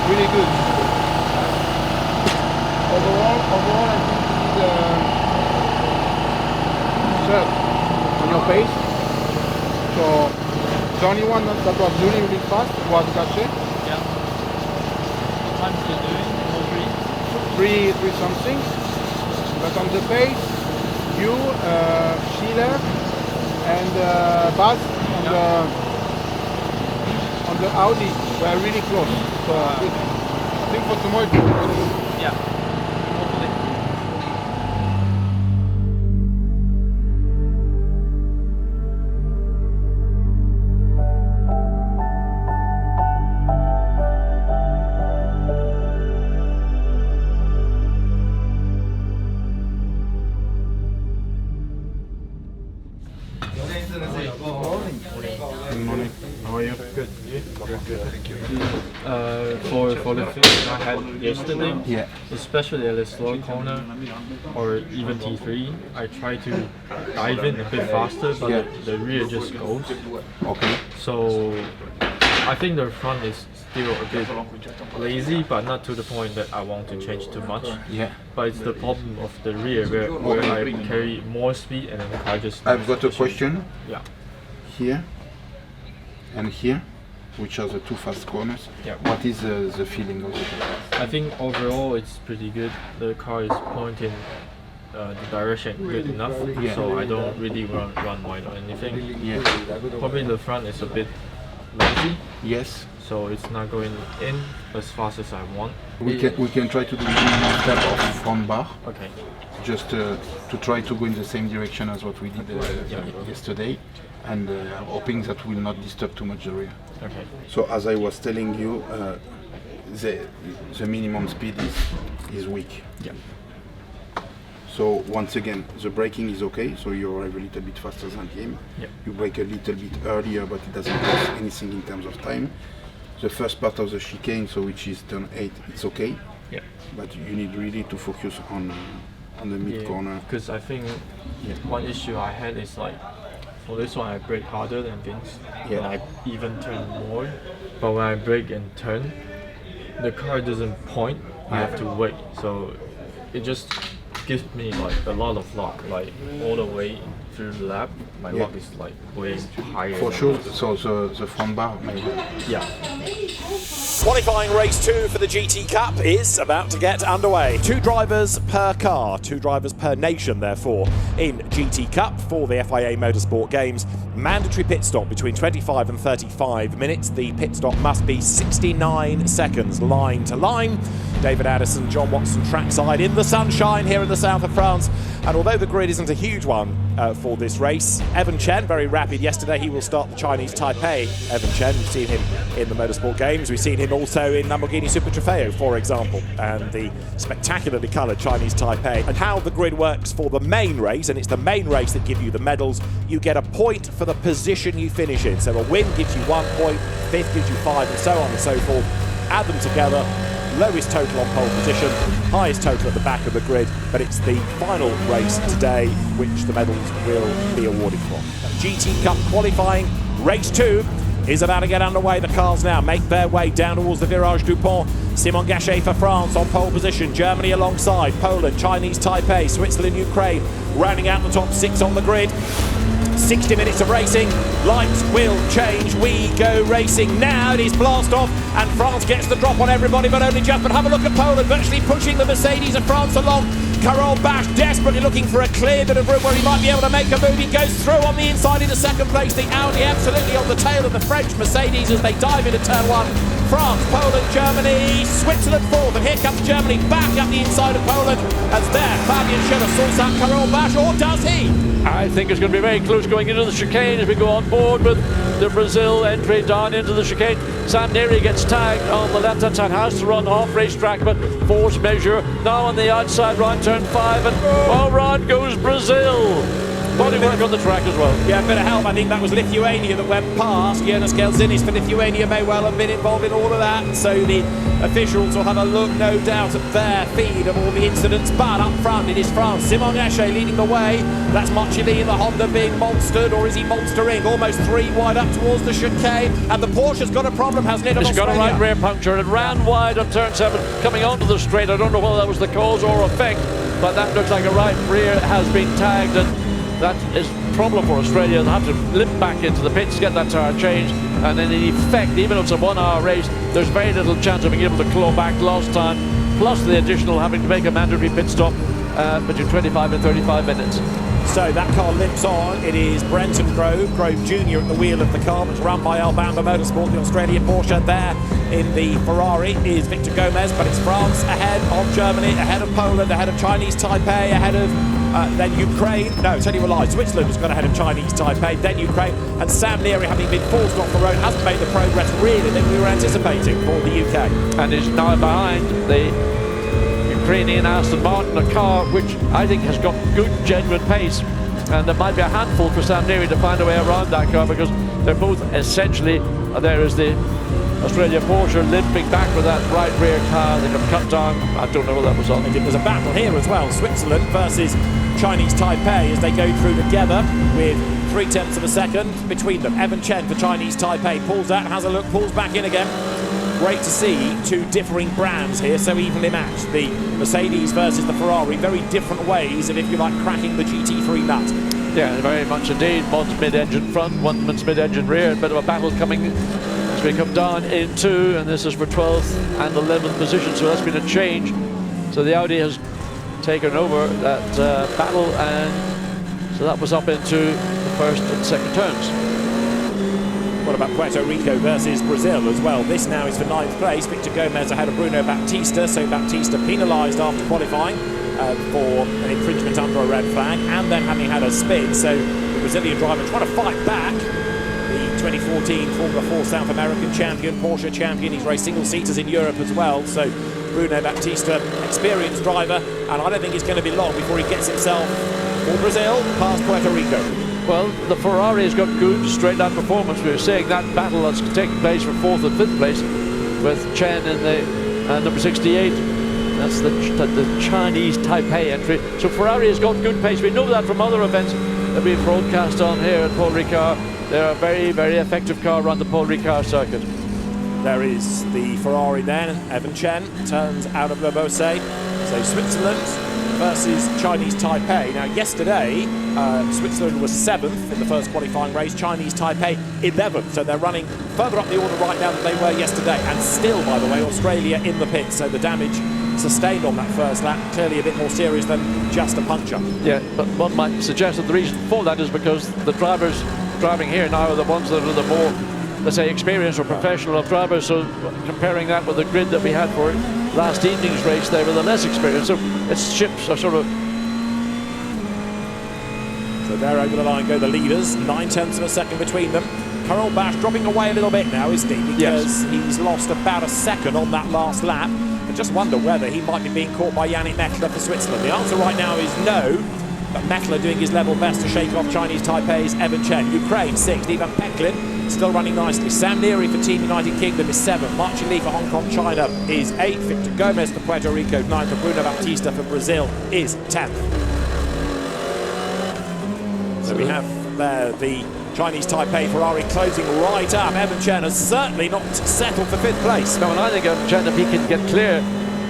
Really good. Overall, I think you did third on your pace. So the only one that was really fast was Cache. Yeah. What time are you doing? 3 something. But on the pace, you, Schiller, and Baz on the Audi were really close. So I think for tomorrow, Yeah. Hopefully. Good morning. How are you? Good. Good. Thank you. For the feeling I had yesterday, Yeah. especially at the slow corner or even T3, I try to dive in a bit faster, but Yeah. the rear just goes. Okay. So I think the front is still a bit lazy, but not to the point that I want to change too much. Yeah. But it's the problem of the rear where I carry more speed and then the car just. I've got a question. Yeah. Here and here, which are the two fast corners. Yeah. What is the feeling of it? I think overall it's pretty good. The car is pointing the direction good enough, Yeah. so I don't really run wide or anything. Yeah. Probably the front is a bit lazy, Yes. so it's not going in as fast as I want. We can try to do one step of front bar, Okay. just to try to go in the same direction as what we did yesterday, and hoping that will not disturb too much the rear. Okay. So as I was telling you, the minimum speed is weak. Yeah. So once again, the braking is okay, so you arrive a little bit faster than him. Yeah. You brake a little bit earlier, but it doesn't cost anything in terms of time. The first part of the chicane, so which is turn 8, it's okay. Yeah. But you need really to focus on the mid corner. Because I think one issue I had is like, for this one I brake harder than Vince, Yeah. and I even turn more. But when I brake and turn, the car doesn't point. I have to wait, so it just gives me like a lot of lock, like all the way through the lap. My Yeah. lock is like way higher. For than sure, this. so the front bar may Yeah. Qualifying race 2 for the GT Cup is about to get underway. 2 drivers per car, 2 drivers per nation, therefore, in GT Cup for the FIA Motorsport Games. Mandatory pit stop between 25 and 35 minutes. The pit stop must be 69 seconds, line to line. David Addison, John Watson trackside in the sunshine here in the south of France. And although the grid isn't a huge one for this race, Evan Chen, very rapid yesterday, he will start the Chinese Taipei. Evan Chen, we've seen him in the Motorsport Games. We've seen him also in Lamborghini Super Trofeo, for example, and the spectacularly coloured Chinese Taipei. And how the grid works for the main race, and it's the main race that gives you the medals, you get a point for the position you finish in. So a win gives you 1 point, fifth gives you 5, and so on and so forth. Add them together, lowest total on pole position, highest total at the back of the grid, but it's the final race today which the medals will be awarded for. GT Cup qualifying, race 2 is about to get underway. The cars now make their way down towards the Virage du Pont. Simon Gachet for France on pole position, Germany alongside, Poland, Chinese Taipei, Switzerland, Ukraine, rounding out the top 6 on the grid. 60 minutes of racing, lights will change, we go racing now. It is blast off and France gets the drop on everybody but only just. But have a look at Poland virtually pushing the Mercedes of France along. Carole Bache desperately looking for a clear bit of room where he might be able to make a move. He goes through on the inside into second place. The Audi absolutely on the tail of the French Mercedes as they dive into turn 1. France, Poland, Germany, Switzerland fourth, and here comes Germany back up the inside of Poland as there Fabian Schiller sorts out Carole Bache, or does he? I think it's going to be very close going into the chicane as we go on board with the Brazil entry down into the chicane. Sam Neri gets tagged on the left-hand side, has to run off racetrack, but force measure now on the outside, round turn 5, and round goes Brazil. Body work on the track as well. Yeah, a bit of help. I think that was Lithuania that went past. Jonas Gelzinis for Lithuania may well have been involved in all of that. So the officials will have a look, no doubt, at their feed of all the incidents. But up front, it is France. Simon Gachet leading the way. That's Marchilly in the Honda being monstered, or is he monstering? Almost 3 wide up towards the chicane. And the Porsche's got a problem, hasn't it? It's got a right rear puncture. It ran wide on turn 7, coming onto the straight. I don't know whether that was the cause or effect, but that looks like a right rear has been tagged, and that is a problem for Australia. They'll have to limp back into the pits, get that tyre changed, and then in effect, even if it's a 1 hour race, there's very little chance of being able to claw back lost time. plus the additional having to make a mandatory pit stop between 25 and 35 minutes. So that car limps on. It is Brenton Grove Jr. at the wheel of the car, which is run by Albamba Motorsport, the Australian Porsche. There in the Ferrari is Victor Gomez, but it's France ahead of Germany, ahead of Poland, ahead of Chinese Taipei, ahead of then Ukraine. No, tell you a lie. Switzerland has got ahead of Chinese Taipei, then Ukraine, and Sam Neary, having been forced off the road, hasn't made the progress really that we were anticipating for the UK. And is now behind the Ukrainian Aston Martin, a car which I think has got good, genuine pace. And there might be a handful for Sam Neary to find a way around that car, because they're both essentially, there is the Australia Porsche limping back with that right rear car. They got cut down. I don't know what that was on. And it was a battle here as well. Switzerland versus Chinese Taipei as they go through together with 0.3 of a second between them. Evan Chen for Chinese Taipei pulls out, has a look, pulls back in again. Great to see two differing brands here, so evenly matched. The Mercedes versus the Ferrari, very different ways of, if you like, cracking the GT3 nut. Yeah, very much indeed. One's mid-engine front, one's mid-engine rear. A bit of a battle coming as we come down into, and this is for 12th and 11th position, so that's been a change. So the Audi has taken over that battle, and so that was up into the first and second turns. What about Puerto Rico versus Brazil as well? This now is for 9th place. Victor Gomez ahead of Bruno Baptista, so Baptista penalised after qualifying for an infringement under a red flag, and then having had a spin, so the Brazilian driver trying to fight back. The 2014 Formula 4 South American champion, Porsche champion, he's raced single-seaters in Europe as well, so Bruno Baptista, experienced driver, and I don't think it's going to be long before he gets himself, for Brazil, past Puerto Rico. Well, the Ferrari has got good straight-line performance. We were saying that battle that's taking place for 4th and 5th place with Chen in the number 68. That's the Chinese Taipei entry. So Ferrari has got good pace. We know that from other events that we've broadcast on here at Paul Ricard. They're a very, very effective car around the Paul Ricard circuit. There is the Ferrari then. Evan Chen turns out of Le Beausset. So Switzerland versus Chinese Taipei. Now yesterday, Switzerland was 7th in the first qualifying race, Chinese Taipei 11th, so they're running further up the order right now than they were yesterday, and still, by the way, Australia in the pits, so the damage sustained on that first lap clearly a bit more serious than just a puncture. Yeah, but one might suggest that the reason for that is because the drivers driving here now are the ones that are the more, let's say, experienced or professional of drivers, so comparing that with the grid that we had for last evening's race, they were the less experienced, so its ships are sort of... So there over the line go the leaders, 0.9 of a second between them. Karel Bash dropping away a little bit now, isn't he? Because he's lost about a second on that last lap. I just wonder whether he might be being caught by Yannick Mettler for Switzerland. The answer right now is no, but Mettler doing his level best to shake off Chinese Taipei's Evan Chen. Ukraine 6th, Ivan Peklin still running nicely. Sam Neary for Team United Kingdom is 7th. Martin Lee for Hong Kong, China is 8th. Victor Gomez for Puerto Rico 9th. And Bruno Baptista for Brazil is 10th. So we have there the Chinese Taipei Ferrari closing right up. Evan Chen has certainly not settled for 5th place. No, and I think Evan Chen, if he can get clear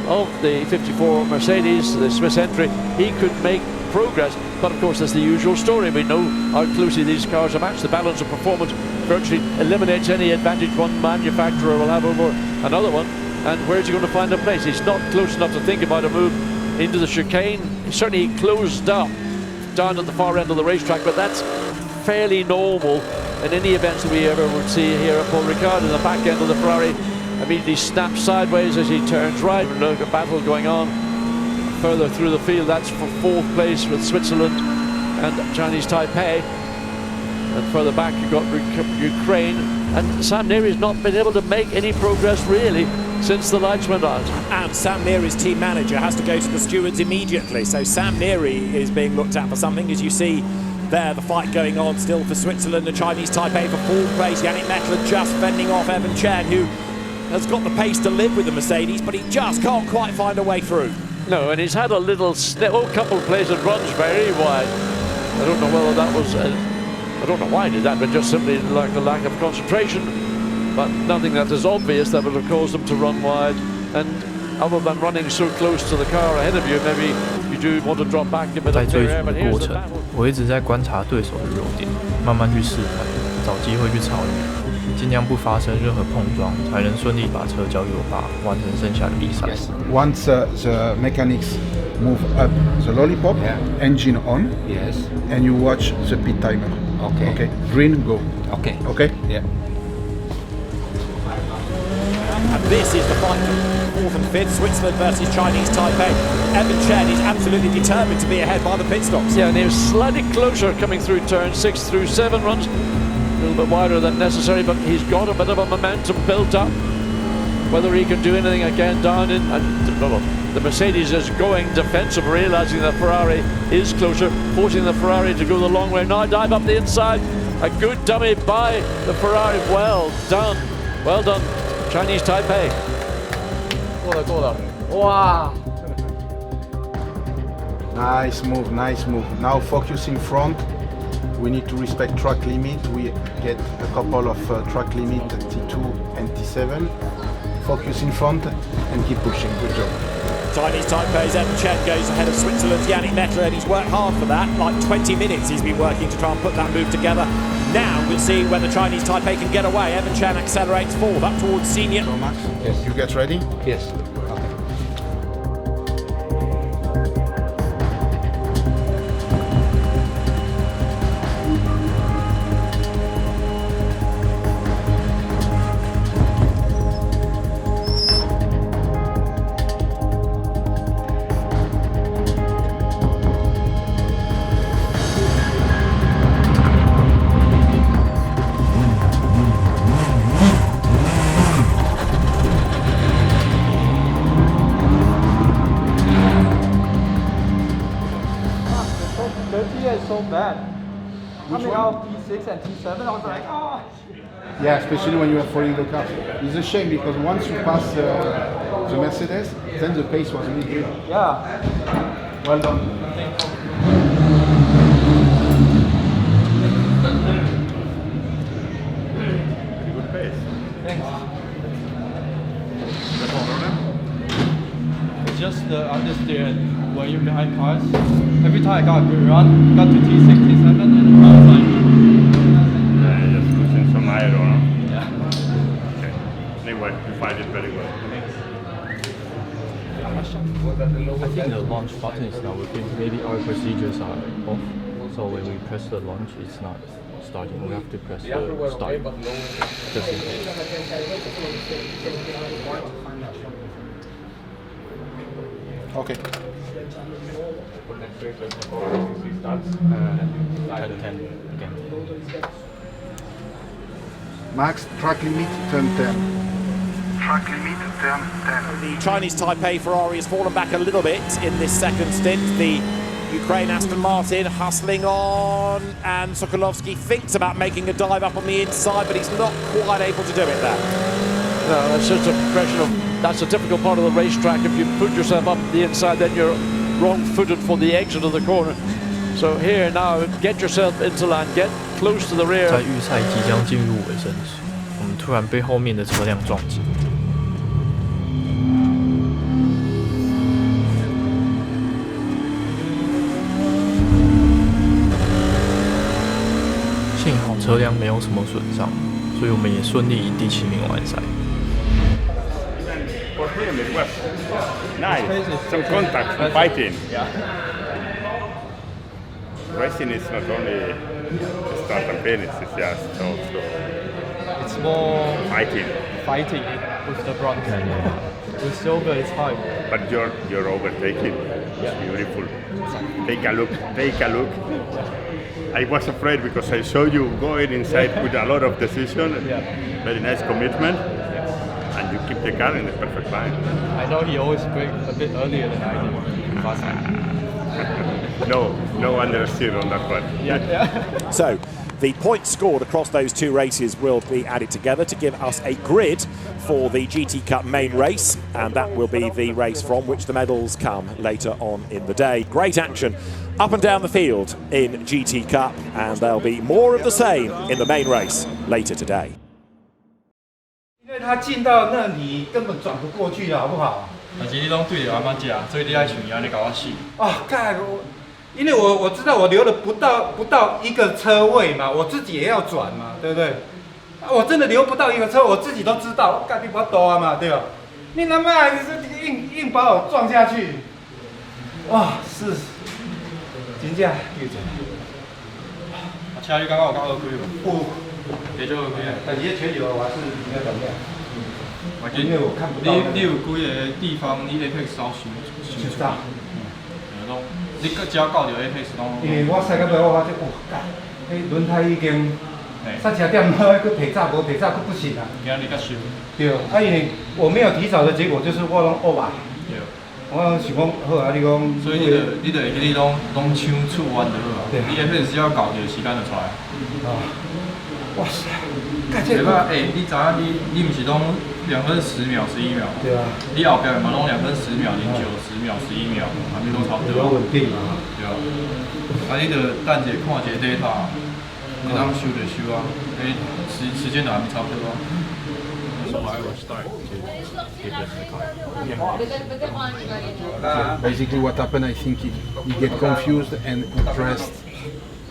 of the 54 Mercedes, the Swiss entry, he could make progress. But of course, there's the usual story. We know how closely these cars are matched. The balance of performance virtually eliminates any advantage one manufacturer will have over another one. And where's he going to find a place? He's not close enough to think about a move into the chicane. Certainly he closed up down at the far end of the racetrack, but that's fairly normal in any events that we ever would see here at Paul Ricard. In the back end of the Ferrari immediately snaps sideways as he turns right. Look, a battle going on further through the field. That's for 4th place with Switzerland and Chinese Taipei. And further back you've got Ukraine. And Sam Neary's not been able to make any progress really since the lights went out. And Sam Neary's team manager has to go to the stewards immediately. So Sam Neary is being looked at for something, as you see there, the fight going on still for Switzerland and Chinese Taipei for 4th place. Yannick Mettler just fending off Evan Chen, who has got the pace to live with the Mercedes, but he just can't quite find a way through. No, and he's had a little couple of plays and runs very wide. I don't know whether that was I don't know why he did that, but just simply like a lack of concentration, but nothing that is obvious that would have caused him to run wide. And other than running so close to the car ahead of you, maybe you do want to drop back a bit of air. But here's the battle. 我一直在观察对手的弱点，慢慢去试探，找机会去超越。尽量不发生任何碰撞，才能顺利把车交给我爸，完成剩下的比赛。Yes. Once the mechanics move up the lollipop, engine on. Yes. And you watch the pit timer. Okay. Okay. Green, go. Okay. Okay. Yeah. And this is the fight for 4th and 5th, Switzerland versus Chinese Taipei. Evan Chen is absolutely determined to be ahead by the pit stops. Yeah, and he was slightly closer coming through turn 6 through 7 runs. A little bit wider than necessary, but he's got a bit of a momentum built up. Whether he can do anything again down in, and the Mercedes is going defensive, realizing that Ferrari is closer, forcing the Ferrari to go the long way. Now dive up the inside. A good dummy by the Ferrari. Well done. Well done, Chinese Taipei. 过了，哇！ Nice move, nice move. Now focus in front. We need to respect track limit. We get a couple of track limit T2 and T7. Focus in front and keep pushing. Good job. Chinese Taipei's Evan Chen goes ahead of Switzerland's Yannick Mettler, and he's worked hard for that. Like 20 minutes he's been working to try and put that move together. Now we'll see whether Chinese Taipei can get away. Evan Chen accelerates forward up towards senior. So Max, you get ready? Yes. So bad. Coming out P6 and T7, I was like, oh. Yeah, especially when you are following the car. It's a shame because once you pass the Mercedes, then the pace was really good. Yeah. Well done. Good pace. Thanks. That's no problem. It's just the understeer when you're behind cars. Every time I got a good run, got to T6, T7, and I was like, Yeah, just pushing some air, no? yeah. Okay. Anyway, you find it very well. I think the launch button is not working. Maybe our procedures are off. So when we press the launch, it's not starting. We have to press the start. Just in case. Okay. 10 again. Max, track limit, turn 10. Track limit, turn 10. The Chinese Taipei Ferrari has fallen back a little bit in this second stint. The Ukraine Aston Martin hustling on, and Sokolovsky thinks about making a dive up on the inside, but he's not quite able to do it there. No, that's just a question of, that's a typical part of the racetrack. If you put yourself up the inside, then you're wrong-footed for the exit of the corner. So here now, get yourself into line, get close to the rear. 在预赛即将进入尾声时，我们突然被后面的车辆撞击。幸好车辆没有什么损伤，所以我们也顺利以第7名完赛。 For him it was nice, some contact, some fighting. Racing is not only start and finish, it's just also It's more fighting. fighting with the bronze. With silver, it's hard. But you're overtaking. It's beautiful. Take a look, take a look. I was afraid because I saw you going inside with a lot of decision, very nice commitment, and you keep the car in the perfect line. I know he always brakes a bit earlier than I do. Faster. No understeer on that one. Yeah. So, the points scored across those two races will be added together to give us a grid for the GT Cup main race, and that will be the race from which the medals come later on in the day. Great action up and down the field in GT Cup, and there'll be more of the same in the main race later today. 因为他进到那里根本转不过去了，好不好？但是你拢对着阿妈食，所以你爱想安尼搞我死。啊，干我，因为我知道我留了不到一个车位嘛，我自己也要转嘛，对不对？我真的留不到一个车，我自己都知道，我干你不多啊嘛，对吧？你他妈还是硬把我撞下去，哇，是，真正有钱。车你感觉有够好开无？有，也就好开啊。但是这全油我还是比较感亮。因为我看不到。你有几个地方你 Apex 要修到？你只要搞到 Apex 拢。因为我驶到尾我发现，哇，干，迄轮胎已经刹车点好，佫提早无提早佫不行啊。今日甲修。对，啊，因为我没有提早的结果就是我拢恶啊。对。我想讲好啊，你讲。所以你就会记你拢枪触弯就好啊。对。你 Apex 只要搞着时间就出来。啊。哇塞！对吧？你知影你毋是拢2分10秒、11秒？对啊。你后边嘛拢2分10秒、09、10秒、11秒，还没都差不多。比较稳定嘛。对啊。啊，你着等者看一个 data， 你当修就修啊，时间就还没差不多啊。So I will start to keep the car. Basically, what happened, I think, he get confused and pressed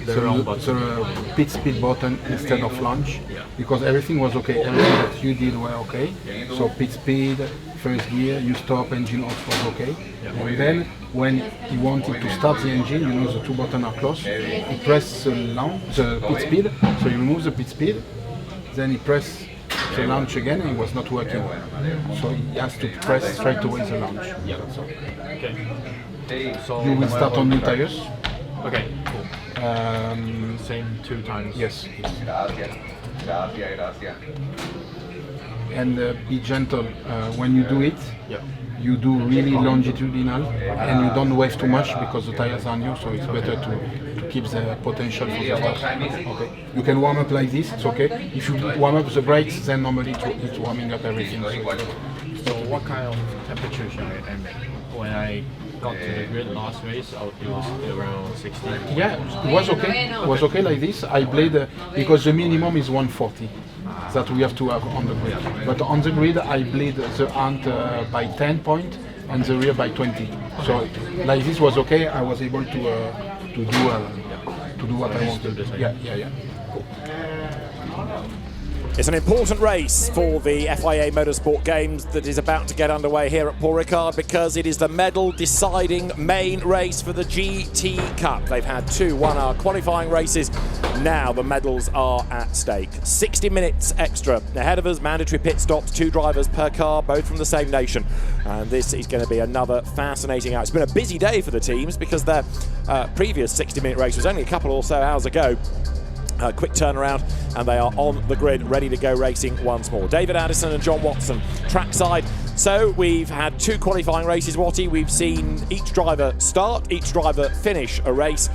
the pit speed button instead of launch, because everything was okay. Everything that you did were okay. So pit speed, first gear, you stop, engine off was okay. And then when he wanted to start the engine, you know the two buttons are closed. He pressed the pit speed, so he removes the pit speed. Then he pressed the launch again, and it was not working. So he has to press straight away the launch. Okay. So you will start on new tires. Okay, cool. Same 2 times. Yes. And be gentle when you do it. Yeah. You do really longitudinal, and you don't wave too much because the tires are new. So it's better to keep the potential for the start. Okay. You can warm up like this. It's okay. If you warm up the brakes, then normally it's warming up everything. So what kind of temperature should I aim at? When I got to the grid last race, it was around 60. Yeah, it was okay. It was okay like this. I blade because the minimum is 140 that we have to have on the grid. But on the grid, I bleed the front by 10 points and the rear by 20. So like this was okay. I was able to do what I wanted. Yeah. Cool. It's an important race for the FIA Motorsport Games that is about to get underway here at Paul Ricard, because it is the medal-deciding main race for the GT Cup. They've had 2 one-hour qualifying races. Now the medals are at stake. 60 minutes extra ahead of us, mandatory pit stops, 2 drivers per car, both from the same nation. And this is going to be another fascinating hour. It's been a busy day for the teams because their previous 60-minute race was only a couple or so hours ago. Quick turnaround, and they are on the grid ready to go racing once more. David Addison and John Watson trackside. So we've had 2 qualifying races, Watty. We've seen each driver start, each driver finish a race.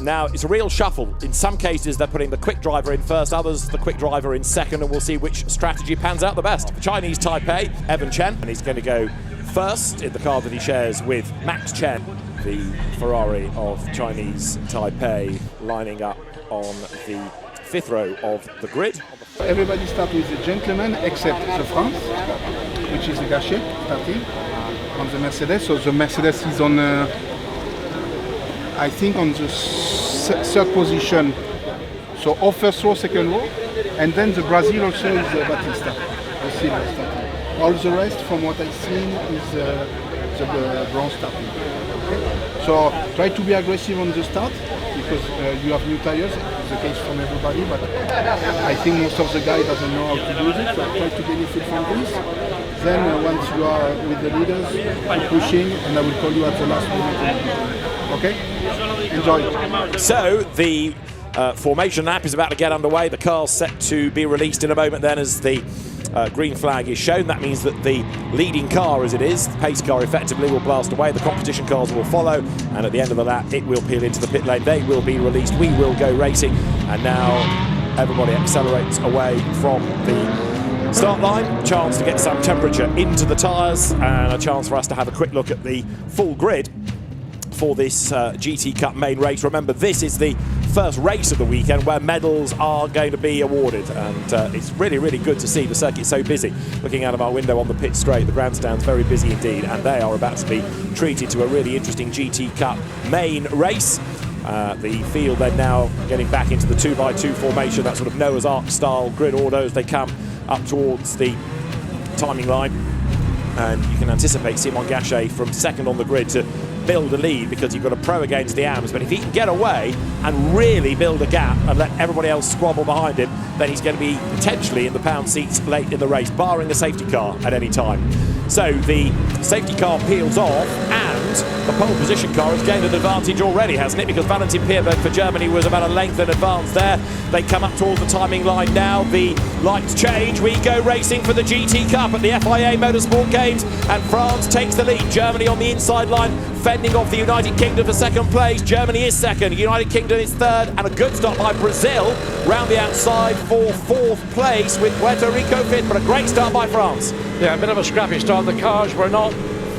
Now it's a real shuffle. In some cases they're putting the quick driver in first, others the quick driver in second, and we'll see which strategy pans out the best. Chinese Taipei, Evan Chen, and he's going to go first in the car that he shares with Max Chen, the Ferrari of Chinese Taipei, lining up on the 5th row of the grid. Everybody starts with the gentleman except the France, which is the Gachet starting on the Mercedes. So the Mercedes is on, I think, on the 3rd position. So off first row, 2nd row, and then the Brazil also is Batista, the silver starting. All the rest, from what I've seen, is the bronze starting. Okay? So try to be aggressive on the start, because you have new tires. It's the case from everybody, but I think most of the guys doesn't know how to do it, so try to benefit from this. Then once you are with the leaders, keep pushing, and I will call you at the last minute. Okay? Enjoy. So the formation lap is about to get underway. The car's set to be released in a moment then as the green flag is shown. That means that the leading car, as it is, the pace car, effectively will blast away. The competition cars will follow, and at the end of the lap it will peel into the pit lane. They will be released. We will go racing, and now everybody accelerates away from the start line. Chance to get some temperature into the tyres, and a chance for us to have a quick look at the full grid for this GT Cup main race. Remember, this is the first race of the weekend where medals are going to be awarded, and it's really, really good to see the circuit so busy. Looking out of our window on the pit straight, the grandstand's very busy indeed, and they are about to be treated to a really interesting GT Cup main race. The field then now getting back into the 2x2 formation, that sort of Noah's Ark style grid order as they come up towards the timing line. And you can anticipate Simon Gachet from second on the grid to build a lead because you've got a pro against the AMs. But if he can get away and really build a gap and let everybody else squabble behind him, then he's going to be potentially in the pound seats late in the race, barring a safety car at any time. So the safety car peels off, and the pole position car has gained an advantage already, hasn't it? Because Valentin Pierberg for Germany was about a length in advance there. They come up towards the timing line now. The lights change. We go racing for the GT Cup at the FIA Motorsport Games, and France takes the lead. Germany on the inside line, fending off the United Kingdom for second place. Germany is second, United Kingdom is third, and a good start by Brazil round the outside for fourth place, with Puerto Rico fifth, but a great start by France. Yeah, a bit of a scrappy start. The cars were not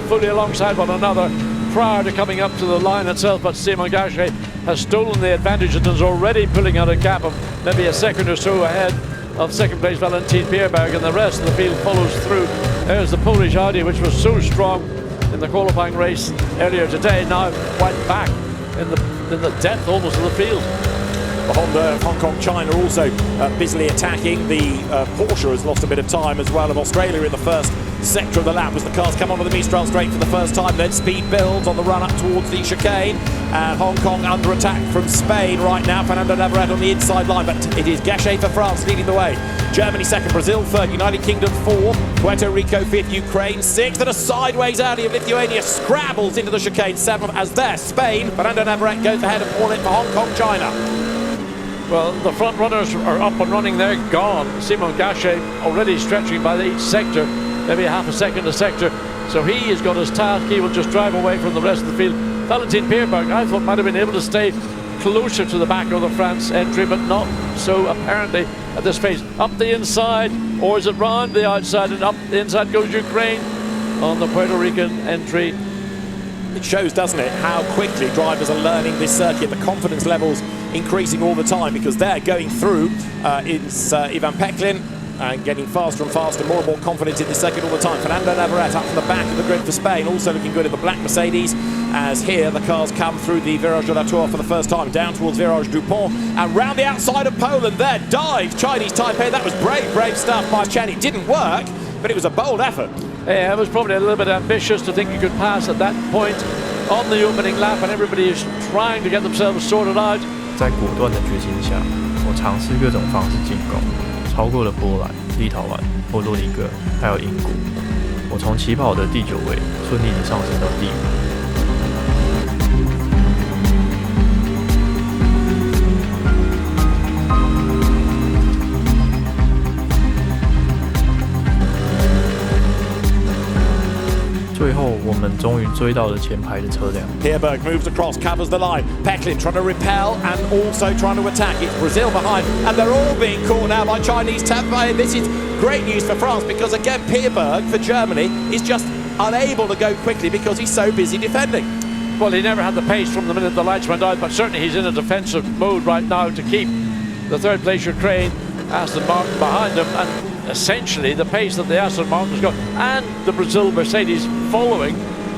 fully alongside one another prior to coming up to the line itself, but Simon Gachet has stolen the advantage and is already pulling out a gap of maybe a second or so ahead of second place Valentin Pierberg, and the rest of the field follows through. There's the Polish Audi, which was so strong in the qualifying race earlier today, now quite back in the depth almost of the field. The Honda of Hong Kong, China also busily attacking. The Porsche has lost a bit of time as well, of Australia in the first sector of the lap as the cars come onto the Mistral straight for the first time. Then speed builds on the run up towards the chicane, and Hong Kong under attack from Spain right now. Fernando Navarrete on the inside line, but it is Gachet for France leading the way. Germany second, Brazil third, United Kingdom fourth, Puerto Rico fifth, Ukraine sixth, and a sideways Audi of Lithuania scrabbles into the chicane seventh as there. Spain, Fernando Navarrete goes ahead of all in for Hong Kong, China. Well, the front runners are up and running, they're gone. Simon Gachet already stretching by each sector, maybe half a second a sector. So he has got his task, he will just drive away from the rest of the field. Valentin Pierberg, I thought, might have been able to stay closer to the back of the France entry, but not so apparently at this pace. Up the inside, or is it round the outside, and up the inside goes Ukraine on the Puerto Rican entry. It shows, doesn't it, how quickly drivers are learning this circuit. The confidence levels increasing all the time because they're going through. It's Ivan Peklin and getting faster and faster, more and more confident in this circuit all the time. Fernando Navarrete up from the back of the grid for Spain, also looking good in the black Mercedes, as here the cars come through the Virage de la Tour for the first time, down towards Virage du Pont, and round the outside of Poland there, dives Chinese Taipei. That was brave stuff by Chen. It didn't work, but it was a bold effort. Yeah, it was probably a little bit ambitious to think you could pass at that point on the opening lap, and everybody is trying to get themselves sorted out. 在果断的决心下，我尝试各种方式进攻，超过了波兰、立陶宛、波多黎各，还有英国。我从起跑的第9位顺利的上升到第5。最后，我们终于追到了前排的车辆。Pierberg moves across, covers the line. Peklin trying to repel and also trying to attack. It's Brazil behind, and they're all being caught now by Chinese Taipei. This is great news for France because, again, Pierberg for Germany is just unable to go quickly because he's so busy defending. Well, he never had the pace from the minute the lights went out, but certainly he's in a defensive mode right now to keep the third place Ukraine, Aston Martin behind him, and essentially the pace that the Aston Martin's got and the Brazil Mercedes following,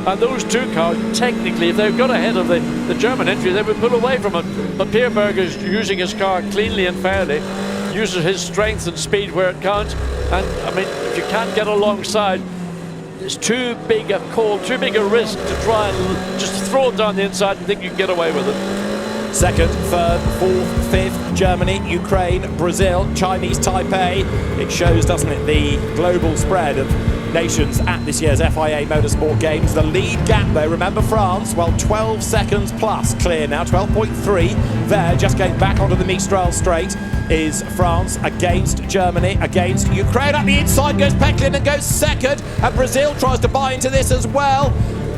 and those two cars technically, if they've got ahead of the German entry, they would pull away from it. But Pierberg is using his car cleanly and fairly, uses his strength and speed where it counts, and I mean, if you can't get alongside, it's too big a call, too big a risk to try and just throw it down the inside and think you can get away with it. Second, third, fourth, fifth, Germany, Ukraine, Brazil, Chinese Taipei. It shows, doesn't it, the global spread of nations at this year's FIA Motorsport Games. The lead gap, though, remember France, well, 12 seconds plus clear now, 12.3 there, just getting back onto the Mistral straight is France against Germany, against Ukraine. Up the inside goes Peklin and goes second, and Brazil tries to buy into this as well.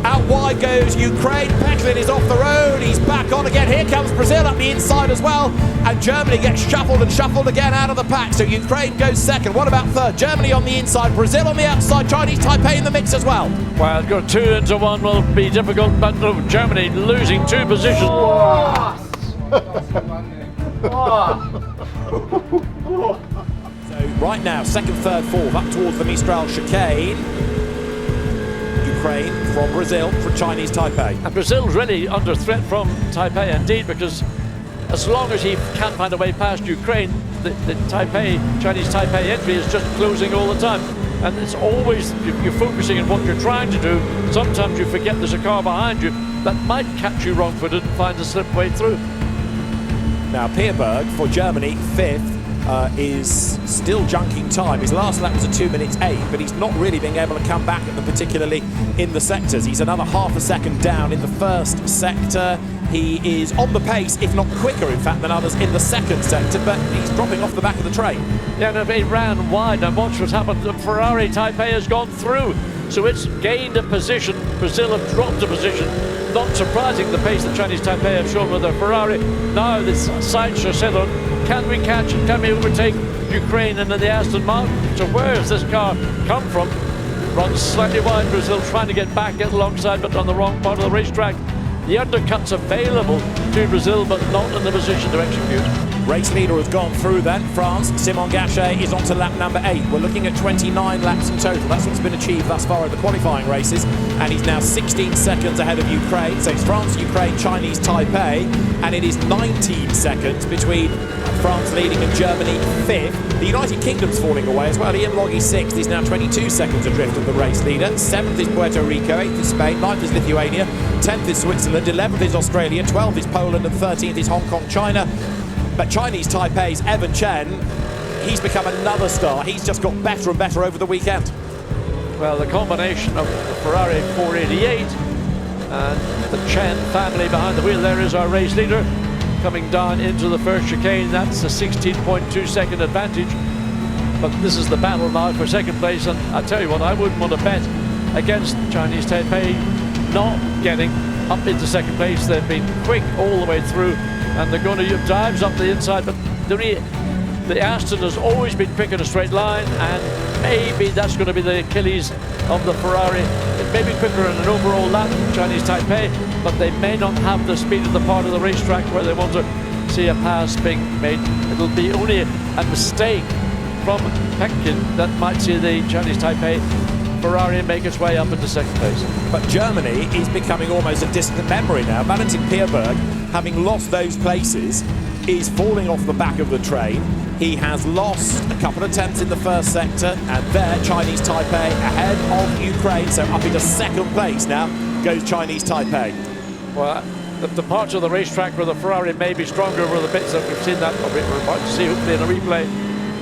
Out wide goes Ukraine. Peklin is off the road. He's back on again. Here comes Brazil up the inside as well. And Germany gets shuffled and shuffled again out of the pack. So Ukraine goes second. What about third? Germany on the inside. Brazil on the outside. Chinese Taipei in the mix as well. Well, go 2 into 1 will be difficult, but no, Germany losing 2 positions. So right now, second, third, fourth, up towards the Mistral chicane. Ukraine, from Brazil, from Chinese Taipei. And Brazil's really under threat from Taipei indeed, because as long as he can't find a way past Ukraine, the Chinese Taipei entry is just closing all the time. And it's always, you're focusing on what you're trying to do. Sometimes you forget there's a car behind you that might catch you wrong-footed and find a slip way through. Now Pierberg for Germany, 5th, is still junking time. His last lap was a 2 minutes 8, but he's not really being able to come back at them, particularly in the sectors. He's another half a second down in the first sector. He is on the pace, if not quicker, in fact, than others in the second sector, but he's dropping off the back of the train. Yeah, no, he ran wide, and watch what's happened. The Ferrari Taipei has gone through, so it's gained a position. Brazil have dropped a position. Not surprising, the pace that Chinese Taipei have shown with their Ferrari. Now the sights are set on, can we catch and can we overtake Ukraine and the Aston Martin? So where has this car come from? Runs slightly wide, Brazil trying to get back, get alongside, but on the wrong part of the racetrack. The undercut's available to Brazil, but not in the position to execute. Race leader has gone through then. France, Simon Gachet is on to lap number 8. We're looking at 29 laps in total. That's what's been achieved thus far in the qualifying races. And he's now 16 seconds ahead of Ukraine. So it's France, Ukraine, Chinese Taipei. And it is 19 seconds between France leading and Germany 5th. The United Kingdom's falling away as well. Ian Loggy 6th. He's now 22 seconds adrift of the race leader. 7th is Puerto Rico, 8th is Spain, 9th is Lithuania, 10th is Switzerland, 11th is Australia, 12th is Poland, and 13th is Hong Kong, China. But Chinese Taipei's Evan Chen, he's become another star. He's just got better and better over the weekend. Well, the combination of the Ferrari 488 and the Chen family behind the wheel, there is our race leader coming down into the first chicane. That's a 16.2 second advantage. But this is the battle now for second place, and I tell you what, I wouldn't want to bet against Chinese Taipei not getting up into second place. They've been quick all the way through, and they're going to use dives up the inside, but the Aston has always been quick in a straight line, and maybe that's going to be the Achilles of the Ferrari. It may be quicker in an overall lap than Chinese Taipei, but they may not have the speed of the part of the racetrack where they want to see a pass being made. It'll be only a mistake from Pekin that might see the Chinese Taipei Ferrari make its way up into second place. But Germany is becoming almost a distant memory now. Valentin Pierberg, having lost those places, is falling off the back of the train. He has lost a couple of attempts in the first sector, and there Chinese Taipei ahead of Ukraine, so up into second place now goes Chinese Taipei. Well, the parts of the racetrack where the Ferrari may be stronger were the bits that we've seen that we're about to see hopefully in a replay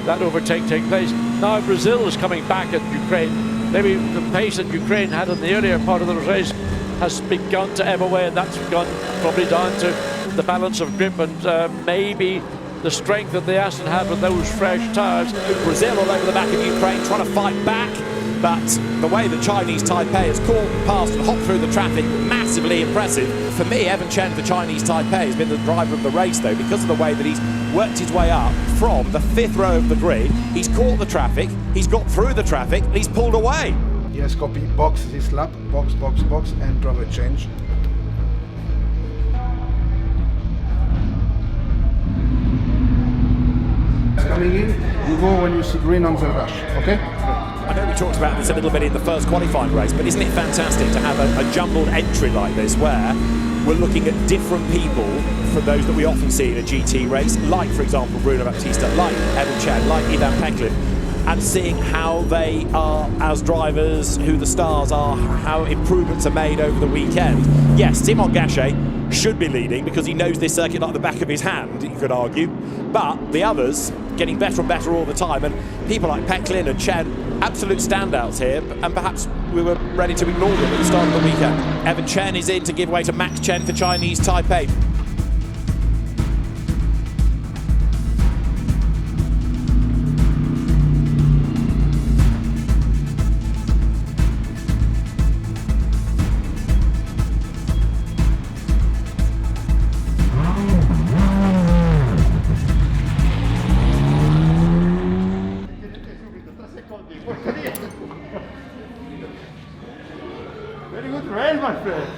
that overtake take place. Now Brazil is coming back at Ukraine. Maybe the pace that Ukraine had in the earlier part of the race has begun to ebb away, and that's gone probably down to the balance of grip and maybe the strength that the Aston had with those fresh tyres. Brazil all over the back of Ukraine trying to fight back, but the way that Chinese Taipei has caught and passed and hopped through the traffic, massively impressive. For me, Evan Chen for Chinese Taipei has been the driver of the race, though, because of the way that he's worked his way up from the 5th row of the grid. He's caught the traffic, he's got through the traffic, and he's pulled away. Yes, copy. Box this lap, box, and driver change. Coming in, you go when you see green on the rush, okay? I know we talked about this a little bit in the first qualifying race, but isn't it fantastic to have a jumbled entry like this where we're looking at different people from those that we often see in a GT race, like, for example, Bruno Baptista, like Evan Chen, like Ivan Peklin, and seeing how they are as drivers, who the stars are, how improvements are made over the weekend. Yes, Simon Gachet should be leading because he knows this circuit like the back of his hand, you could argue, but the others getting better and better all the time, and people like Peklin and Chen, absolute standouts here, and perhaps we were ready to ignore them at the start of the weekend. Evan Chen is in to give way to Max Chen for Chinese Taipei. Very good race, my friend.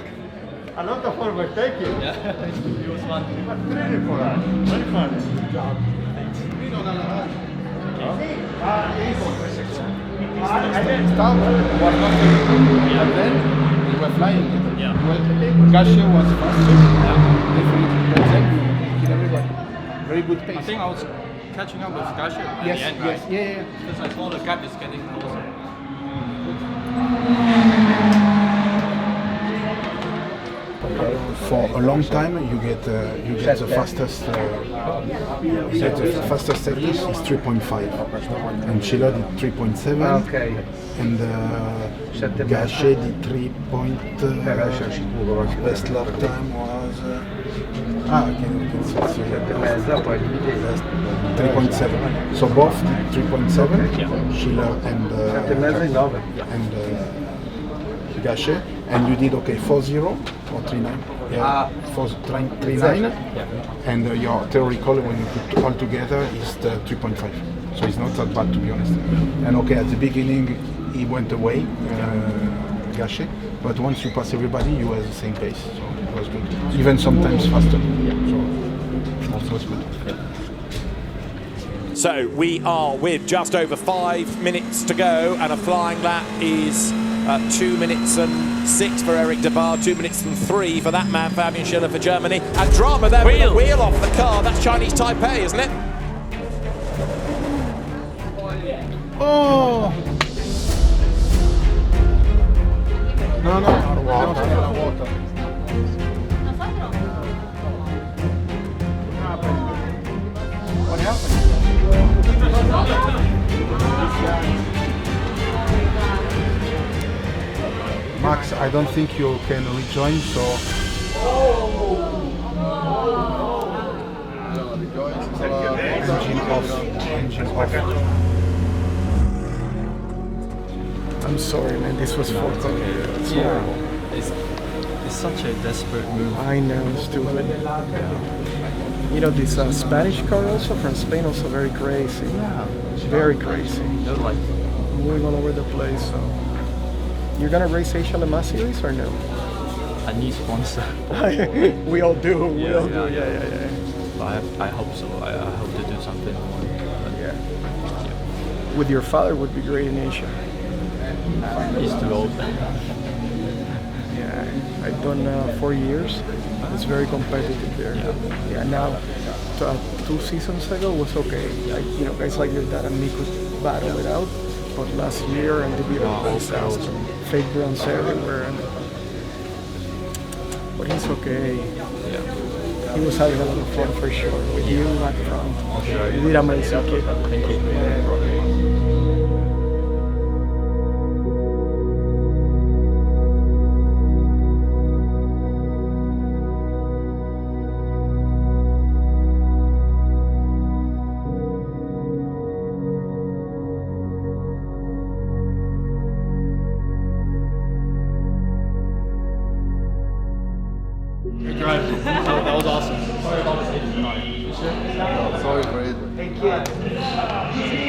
A lot of overtaking. Yeah, it was fun. It was thrilling for us. Very fun. Good job. Thanks. start was not very good, but then they were flying. Yeah. Gachet was faster. Definitely. But then you kill everybody. Very good pace. I think I was catching up with Gachet at Yes, the end, yes, right? yeah. Because I saw the gap is getting closer. For a long time, you get the fastest. The fastest seconds is 3.5, and Schiller did 3.7. Okay. And Gachet did 3. Best lap time was. Okay, we can see 3.7. So both did 3.7. Schiller and Gachet, and you did 4.0 or 3.9. Yeah, 3.9. And your theoretical, when you put all together, is the 3.5. So it's not that bad, to be honest. And at the beginning he went away, Gachet, but once you pass everybody, you have the same pace. So it was good. Even sometimes faster. So it was good. So we are with just over 5 minutes to go, and a flying lap is 2 minutes and 6 for Eric de Baar, 2 minutes and 3 for that man, Fabian Schiller for Germany. And drama there with a wheel off the car. That's Chinese Taipei, isn't it? Oh! No, water. What happened? Max, I don't think you can rejoin, so... Engine off. I'm sorry, man. This was for It's horrible. It's such a desperate move. I know, stupid. Yeah. You know, this Spanish car also from Spain also very crazy. Yeah. Very crazy. They're like moving all over the place. So, you're gonna race Asia Le Mans series or no? I need sponsor. We all do. We all do. Yeah. But I hope so. I hope to do something more. Yeah. With your father would be great in Asia. He's too old. Yeah, I've done 4 years. It's very competitive there. Yeah. Now, 2 seasons ago was okay. Guys like your dad and me could battle it out. But last year and the year before, fake bronze everywhere. But he's okay. Yeah. He was having a lot of fun for sure. With you at front. You did amazing, kid. Thank you. That was awesome. Sorry for it. Hey kid,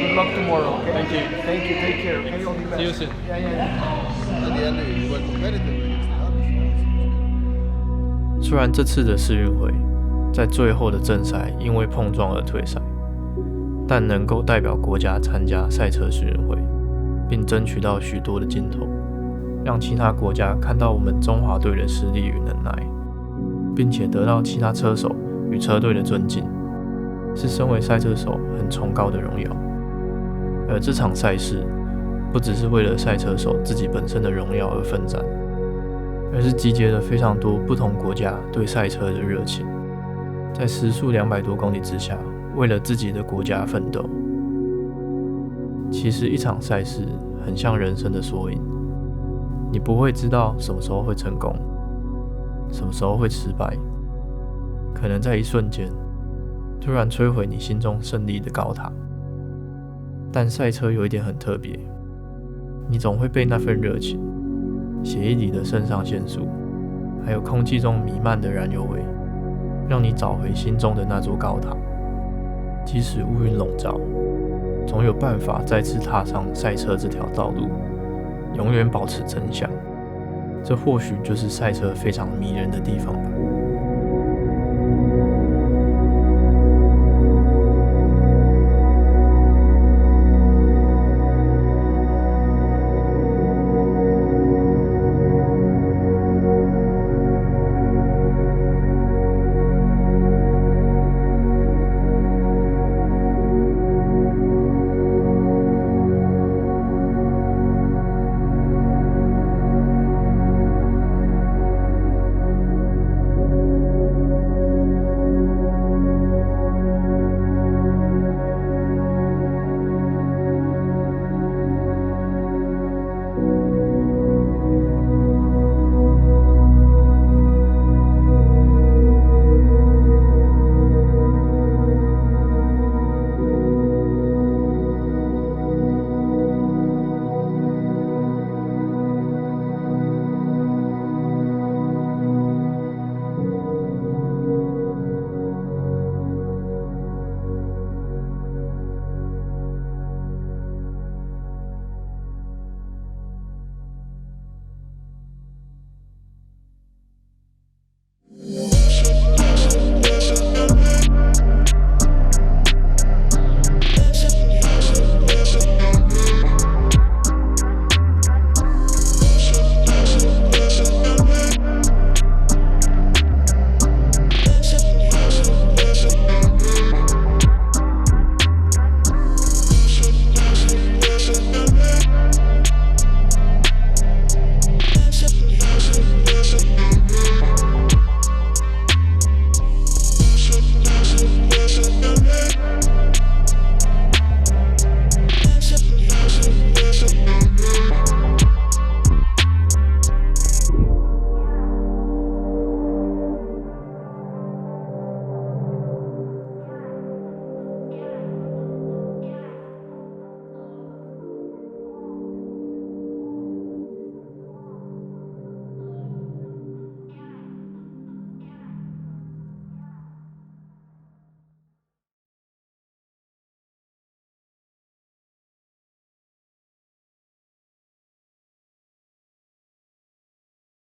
good luck tomorrow. Okay? Thank you. Thank you. Take care. Okay, all the best. See you soon. Yeah. At the end, you were competitive. 虽然这次的世运会在最后的正赛因为碰撞而退赛，但能够代表国家参加赛车世运会，并争取到许多的金头，让其他国家看到我们中华队的实力与能耐，并且得到其他车手与车队的尊敬，是身为赛车手很崇高的荣耀。而这场赛事不只是为了赛车手自己本身的荣耀而奋战，而是集结了非常多不同国家对赛车的热情，在时速200多公里之下，为了自己的国家奋斗。其实一场赛事很像人生的缩影，你不会知道什么时候会成功，什么时候会失败，可能在一瞬间突然摧毁你心中胜利的高塔。但赛车有一点很特别，你总会被那份热情、血液里的肾上腺素，还有空气中弥漫的燃油味，让你找回心中的那座高塔。即使乌云笼罩，总有办法再次踏上赛车这条道路，永远保持真相。这或许就是赛车非常迷人的地方吧。